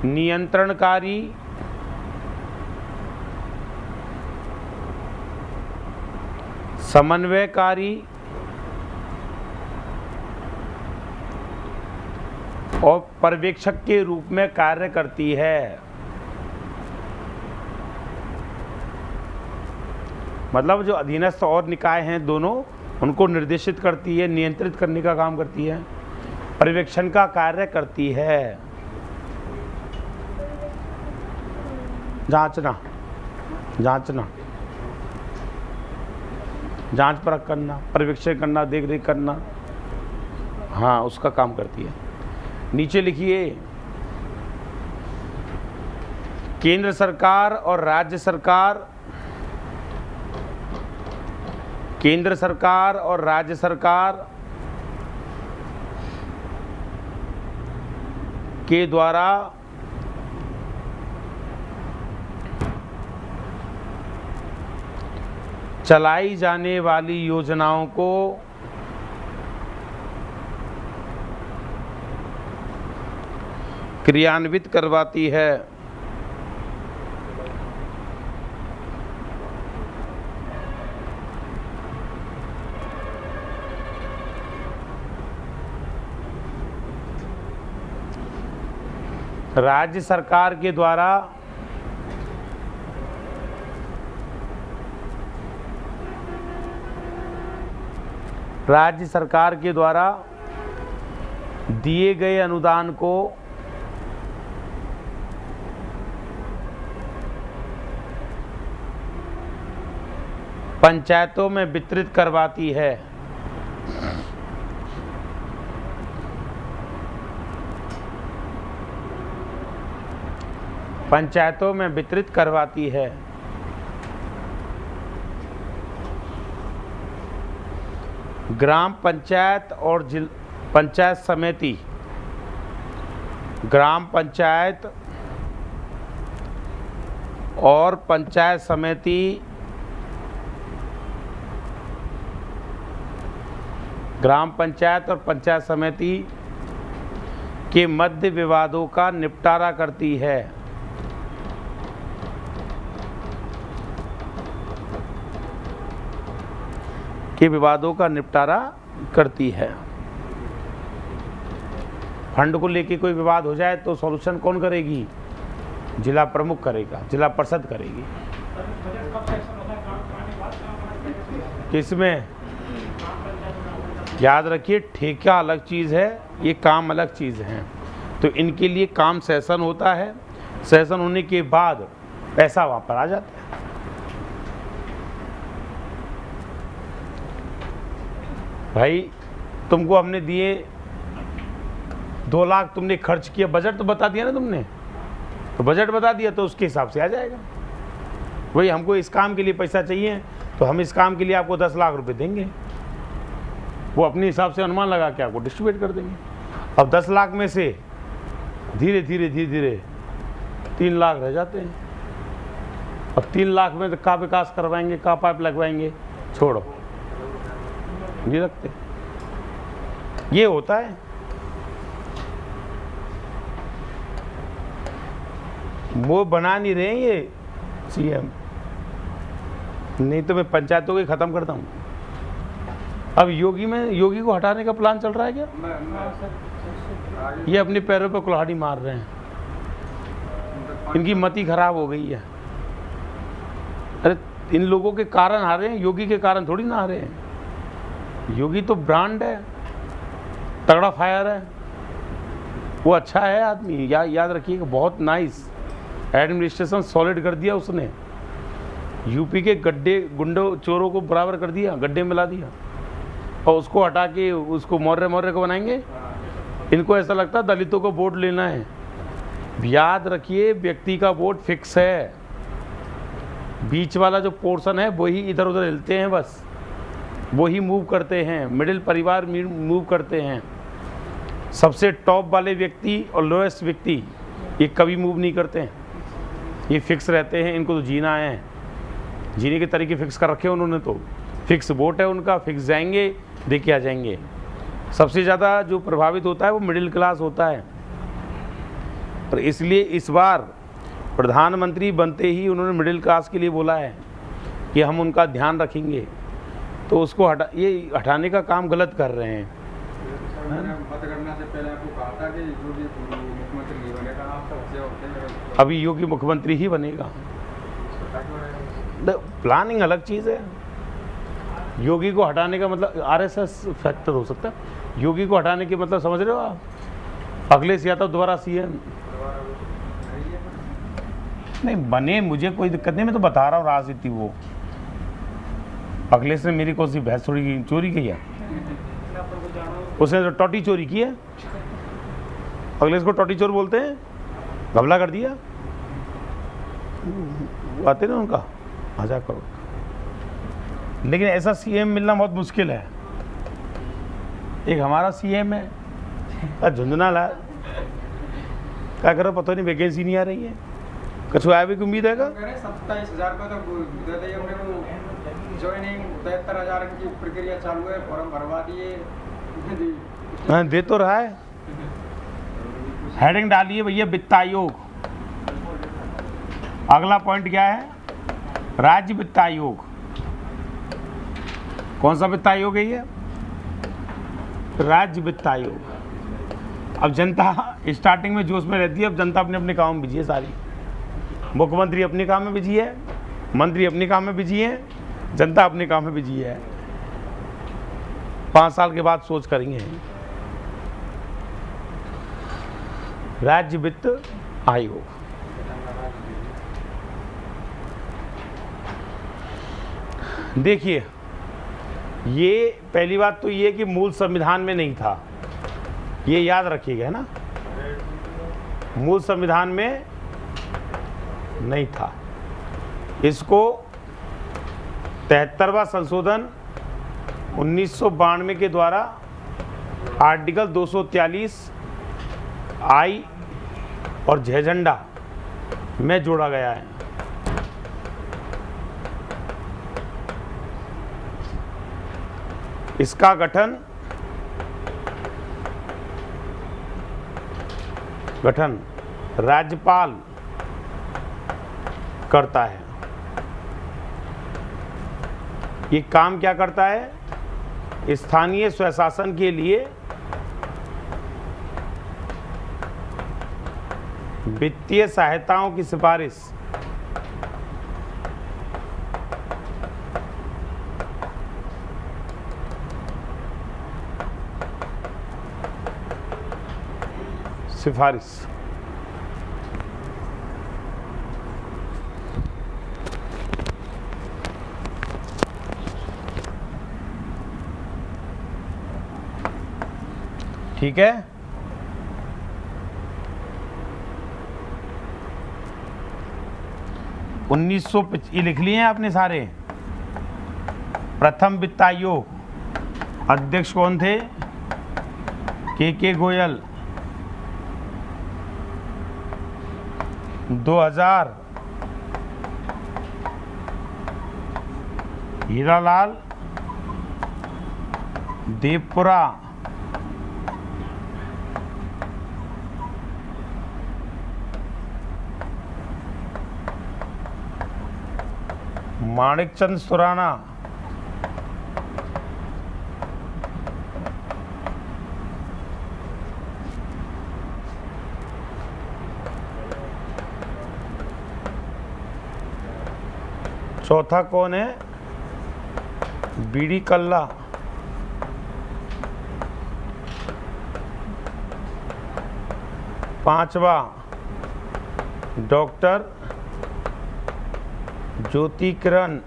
नियंत्रणकारी समन्वयकारी और पर्यवेक्षक के रूप में कार्य करती है। मतलब जो अधीनस्थ और निकाय हैं दोनों, उनको निर्देशित करती है, नियंत्रित करने का काम करती है, पर्यवेक्षण का कार्य करती है। जांचना, जांच परख करना, पर्यवेक्षण करना, देख रेख करना, हाँ उसका काम करती है। नीचे लिखिए केंद्र सरकार और राज्य सरकार, केंद्र सरकार और राज्य सरकार के द्वारा चलाई जाने वाली योजनाओं को क्रियान्वित करवाती है। राज्य सरकार के द्वारा दिए गए अनुदान को पंचायतों में वितरित करवाती है। पंचायतों में वितरित करवाती है। ग्राम पंचायत और पंचायत समिति, ग्राम पंचायत और पंचायत समिति ग्राम पंचायत और पंचायत समिति के मध्य विवादों का निपटारा करती है। के विवादों का निपटारा करती है। फंड को लेके कोई विवाद हो जाए तो सॉल्यूशन कौन करेगी? जिला प्रमुख करेगा, जिला परिषद करेगी। किसमें? याद रखिए, ठेका अलग चीज़ है, ये काम अलग चीज़ है। तो इनके लिए काम सेशन होता है, सेशन होने के बाद पैसा वहाँ पर आ जाता है। भाई तुमको हमने दिए 2 लाख, तुमने खर्च किया, बजट तो बता दिया ना तुमने, तो बजट बता दिया तो उसके हिसाब से आ जाएगा। वही हमको इस काम के लिए पैसा चाहिए तो हम इस काम के लिए आपको 10 लाख रुपए देंगे, वो अपने हिसाब से अनुमान लगा के आपको डिस्ट्रीब्यूट कर देंगे। अब 10 लाख में से धीरे धीरे 3 लाख रह जाते हैं। अब 3 लाख में तो कहाँ विकास करवाएंगे, कहाँ पाइप लगवाएंगे, छोड़ो, नहीं रखते। ये होता है। वो बना नहीं रहे ये सीएम, नहीं तो मैं पंचायतों को खत्म करता हूँ। अब योगी को हटाने का प्लान चल रहा है क्या? ये अपने पैरों पर कुल्हाड़ी मार रहे हैं, इनकी मति खराब हो गई है। अरे इन लोगों के कारण आ रहे हैं, योगी के कारण थोड़ी ना आ रहे हैं। योगी तो ब्रांड है, तगड़ा फायर है, वो अच्छा है आदमी, याद रखिएगा, बहुत नाइस एडमिनिस्ट्रेशन सॉलिड कर दिया उसने। यूपी के गड्ढे गुंडों चोरों को बराबर कर दिया, गड्ढे मिला दिया, और उसको हटा के उसको मौर्य को बनाएंगे। इनको ऐसा लगता है दलितों को वोट लेना है। याद रखिए, व्यक्ति का वोट फिक्स है, बीच वाला जो पोर्शन है वही इधर उधर हिलते हैं, बस वही मूव करते हैं, मिडिल परिवार मूव करते हैं। सबसे टॉप वाले व्यक्ति और लोएस्ट व्यक्ति ये कभी मूव नहीं करते हैं, ये फिक्स रहते हैं। इनको तो जीना है, जीने के तरीके फिक्स कर रखे हैं उन्होंने, तो फिक्स वोट है उनका, फिक्स जाएंगे, दे के आ जाएंगे। सबसे ज़्यादा जो प्रभावित होता है वो मिडिल क्लास होता है। और इसलिए इस बार प्रधानमंत्री बनते ही उन्होंने मिडिल क्लास के लिए बोला है कि हम उनका ध्यान रखेंगे, तो उसको हटाने का काम गलत कर रहे हैं। मतगणना से पहले आपको कहा था कि योगी मुख्यमंत्री नहीं बनेगा, आप सबसे होते अभी योगी मुख्यमंत्री ही बनेगा। प्लानिंग अलग चीज़ है। योगी को हटाने का मतलब आरएसएस फैक्टर हो सकता है। योगी को हटाने के मतलब समझ रहे हो आप? अखिलेश यादव दोबारा सीएम नहीं बने, मुझे कोई दिक्कत नहीं, मैं तो बता रहा हूँ राजनीति। वो अखिलेश ने मेरी कौन सी भैंस चोरी की है? उसने तो टोटी चोरी की है। अखिलेश को टोटी चोर बोलते हैं, घबला कर दिया। आते ना उनका मजाक करो, लेकिन ऐसा सीएम मिलना बहुत मुश्किल है। एक हमारा सीएम है झुंझुनूवाला, क्या करो पता नहीं, वैकेंसी नहीं आ रही है, कुछ आया भी उम्मीद है का? 27,000 का तो दे दिए हमने को ज्वाइनिंग, 73,000 की प्रक्रिया चालू है, फॉर्म भरवा दिए। हाँ दे तो रहा है। हेडिंग डालिए भैया, वित्त आयोग। अगला पॉइंट क्या है? राज्य वित्त आयोग। कौन सा वित्त आयोग है ये? राज्य वित्त आयोग। अब जनता स्टार्टिंग में जोश में रहती है, अब जनता अपने अपने काम में बिजी है सारी। मुख्यमंत्री अपने काम में बिजी है, मंत्री अपने काम में बिजी है, जनता अपने काम में बिजी है। 5 साल के बाद सोच करेंगे। राज्य वित्त आयोग, देखिए, ये पहली बात तो ये कि मूल संविधान में नहीं था, ये याद रखिएगा, है ना, मूल संविधान में नहीं था। इसको 73वां संशोधन 1992 के द्वारा आर्टिकल 243 आई और झेझंडा में जोड़ा गया है। इसका गठन राज्यपाल करता है। ये काम क्या करता है? स्थानीय स्वशासन के लिए वित्तीय सहायताओं की सिफारिश। सिफारिश ठीक है। ये लिख लिए हैं आपने सारे। प्रथम वित्त आयोग अध्यक्ष कौन थे? के गोयल। 2000 हीरालाल देवपुरा। माणिकचंद सुराना। चौथा कौन है? बीडी कल्ला। पांचवा डॉक्टर ज्योति किरण।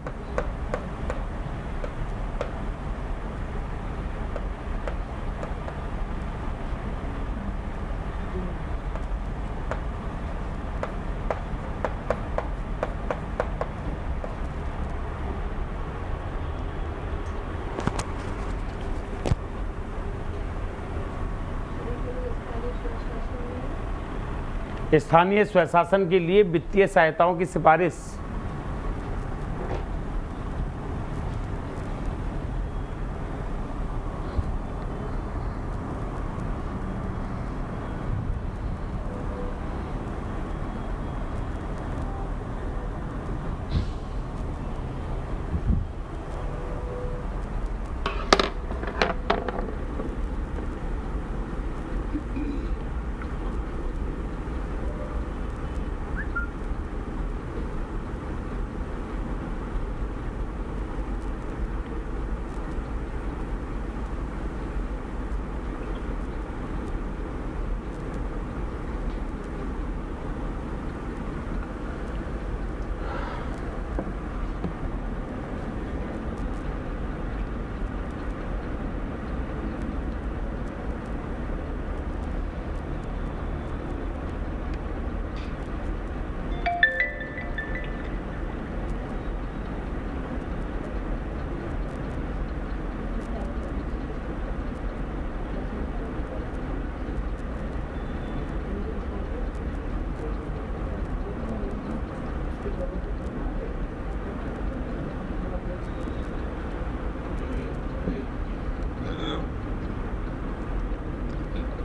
स्थानीय स्वशासन के लिए वित्तीय सहायताओं की सिफारिश।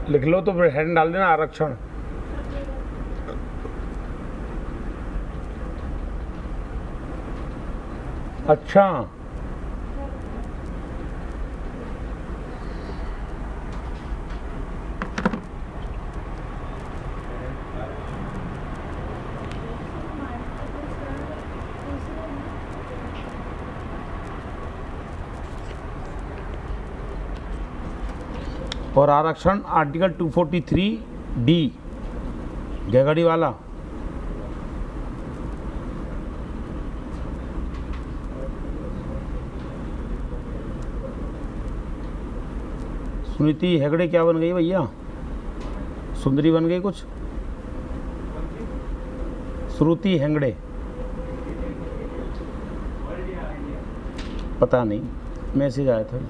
लिख लो तो फिर हेड डाल देना आरक्षण। अच्छा और आरक्षण आर्टिकल 243D गैगड़ी वाला। सुनीति हेगड़े क्या बन गई भैया? सुंदरी बन गई कुछ? श्रुति हेगड़े पता नहीं, मैसेज आया था।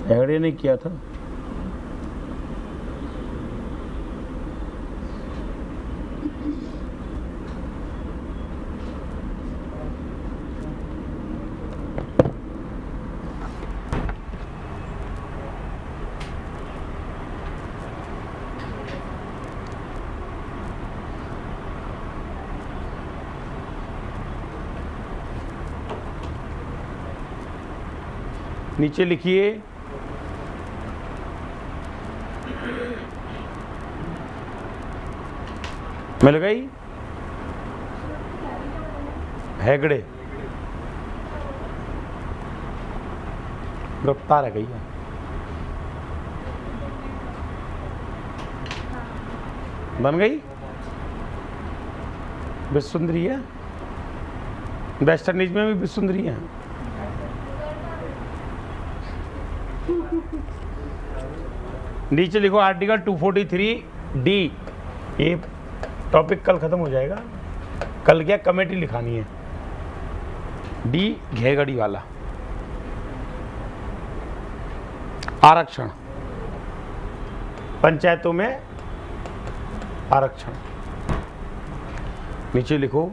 हेगड़े ने किया था। नीचे लिखिए मिल गई? हेगड़े गिरफ्तार है गई है। बन गई? विश्व सुंदरी है, वेस्ट इंडीज में भी विश्व सुंदरी है। नीचे लिखो आर्टिकल 243D। ये टॉपिक कल खत्म हो जाएगा। कल क्या कमेटी लिखानी है, डी घेगड़ी वाला। आरक्षण, पंचायतों में आरक्षण। नीचे लिखो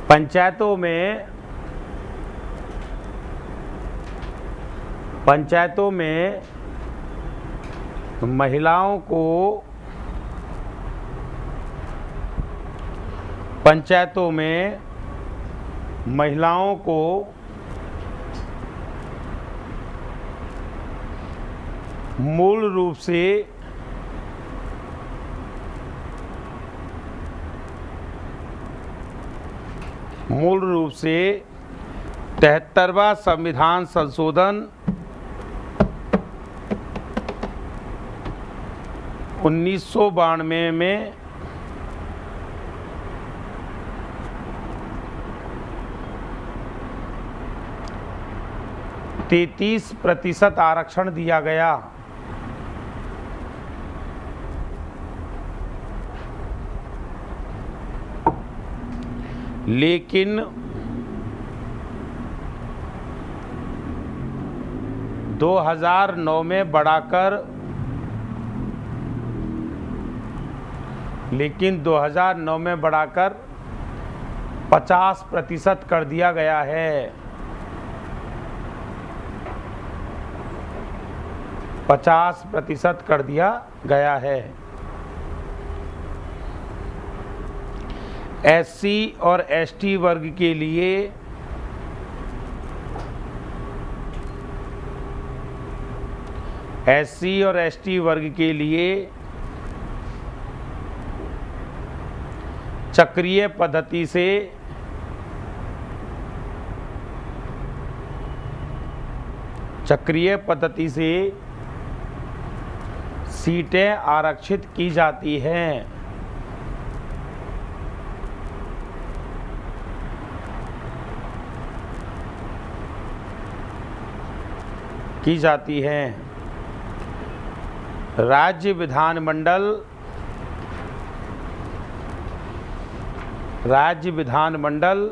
पंचायतों में महिलाओं को मूल रूप से मूल रूप से 73वां संविधान संशोधन 1992 में %33 आरक्षण दिया गया। लेकिन 2009 में बढ़ाकर 50% कर दिया गया है। 50% कर दिया गया है। SC और ST वर्ग के लिए चक्रीय पद्धति से सीटें आरक्षित की जाती हैं। राज्य विधानमंडल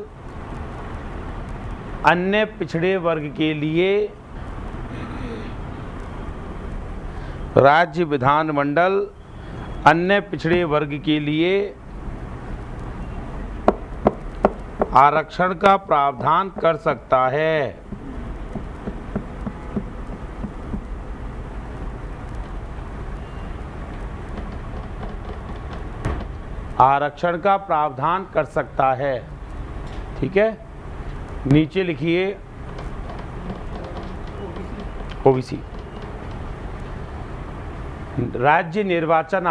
अन्य पिछड़े वर्ग के लिए आरक्षण का प्रावधान कर सकता है। ठीक है। नीचे लिखिए ओबीसी। राज्य निर्वाचन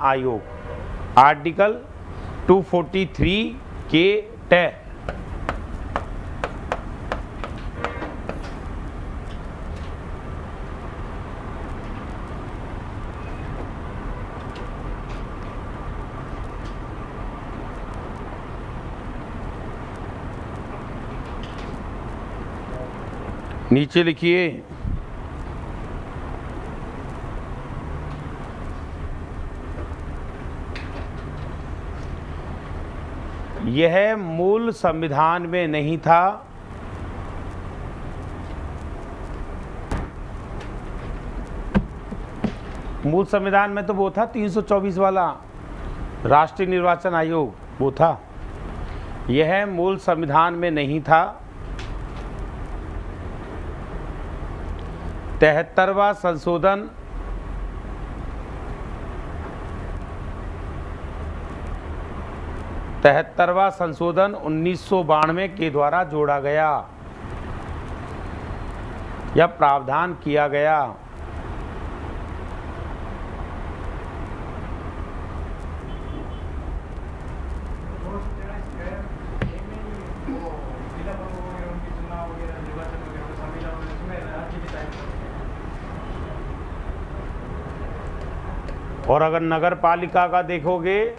आयोग आर्टिकल 243 के तहत नीचे लिखिए यह मूल संविधान में नहीं था। मूल संविधान में तो वो था 324 वाला राष्ट्रीय निर्वाचन आयोग, वो था। यह मूल संविधान में नहीं था। 73वां संशोधन 73वां संशोधन 1992 के द्वारा जोड़ा गया या प्रावधान किया गया। और अगर नगर पालिका का देखोगे,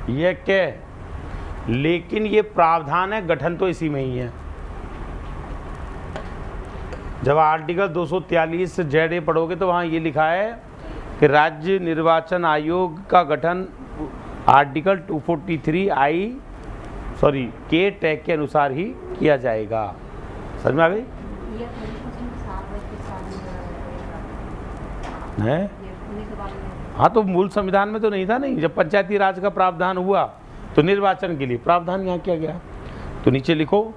ये क्या है? लेकिन ये प्रावधान है, गठन तो इसी में ही है। जब आर्टिकल 243 ZA पढ़ोगे तो वहाँ ये लिखा है कि राज्य निर्वाचन आयोग का गठन आर्टिकल 243 के टैग के अनुसार ही किया जाएगा। समझ में आ गई? है? हाँ, तो मूल संविधान में तो नहीं था। नहीं, जब पंचायती राज का प्रावधान हुआ तो निर्वाचन के लिए प्रावधान यहाँ किया गया। तो नीचे लिखो,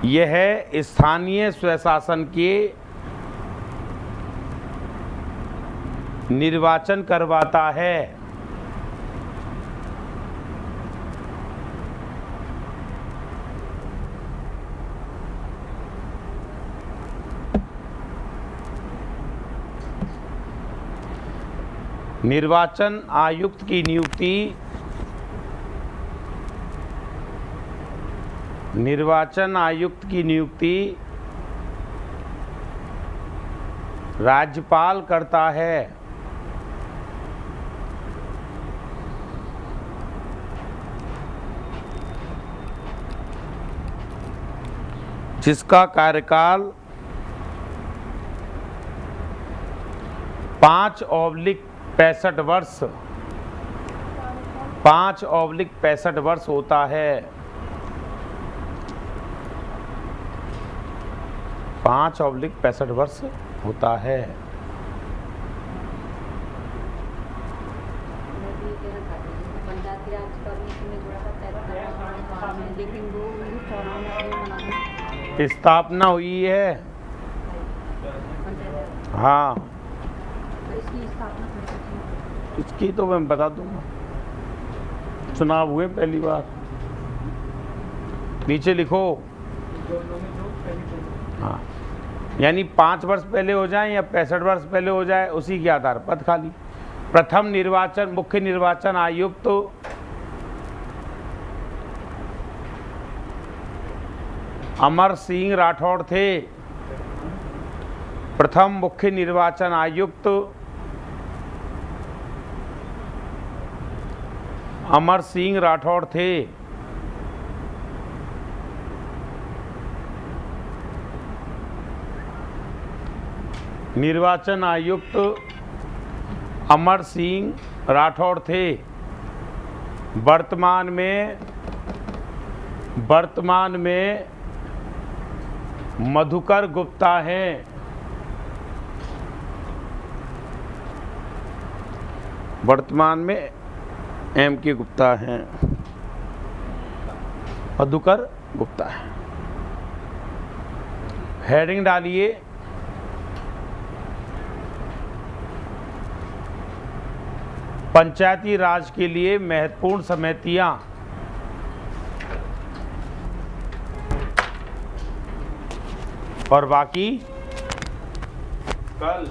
यह है स्थानीय स्वशासन के निर्वाचन करवाता है। निर्वाचन आयुक्त की नियुक्ति राज्यपाल करता है। जिसका कार्यकाल 5/65 वर्ष 5/65 वर्ष होता है। 5/65 वर्ष होता है। पंचायती राज का भी इसमें जोड़ा था, लेकिन वो 94 स्थापना हुई है। हाँ, इसकी स्थापना इसकी तो मैं बता दूंगा। चुनाव हुए पहली बार। नीचे लिखो, हाँ, यानी 5 वर्ष पहले हो जाए या 65 वर्ष पहले हो जाए, उसी के आधार पद खाली। प्रथम निर्वाचन मुख्य निर्वाचन आयुक्त तो अमर सिंह राठौड़ थे। प्रथम मुख्य निर्वाचन आयुक्त अमर सिंह राठौड़ थे। निर्वाचन आयुक्त अमर सिंह राठौड़ थे। वर्तमान में मधुकर गुप्ता हैं। वर्तमान में M.K. गुप्ता हैं, मधुकर गुप्ता है। हेडिंग डालिए, पंचायती राज के लिए महत्वपूर्ण समितियां और बाकी कल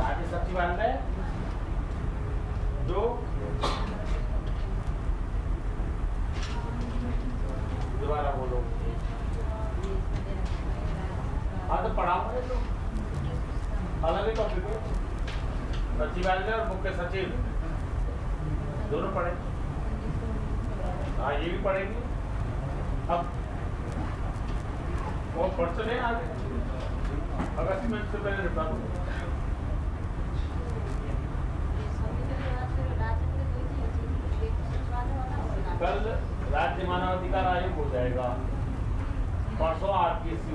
राज्य सचिवालय जो दोबारा बोलो। हाँ, तो पढ़ाओगे तो अलग ही टॉपिक है। सचिवालय और मुख्य सचिव दोनों पढ़े। हाँ, ये भी पढ़ेंगे। अब वो पढ़ चले आगे, अगस्त में इससे पहले निपटा दो। कल राज्य मानवाधिकार आयोग हो जाएगा, परसों RPSC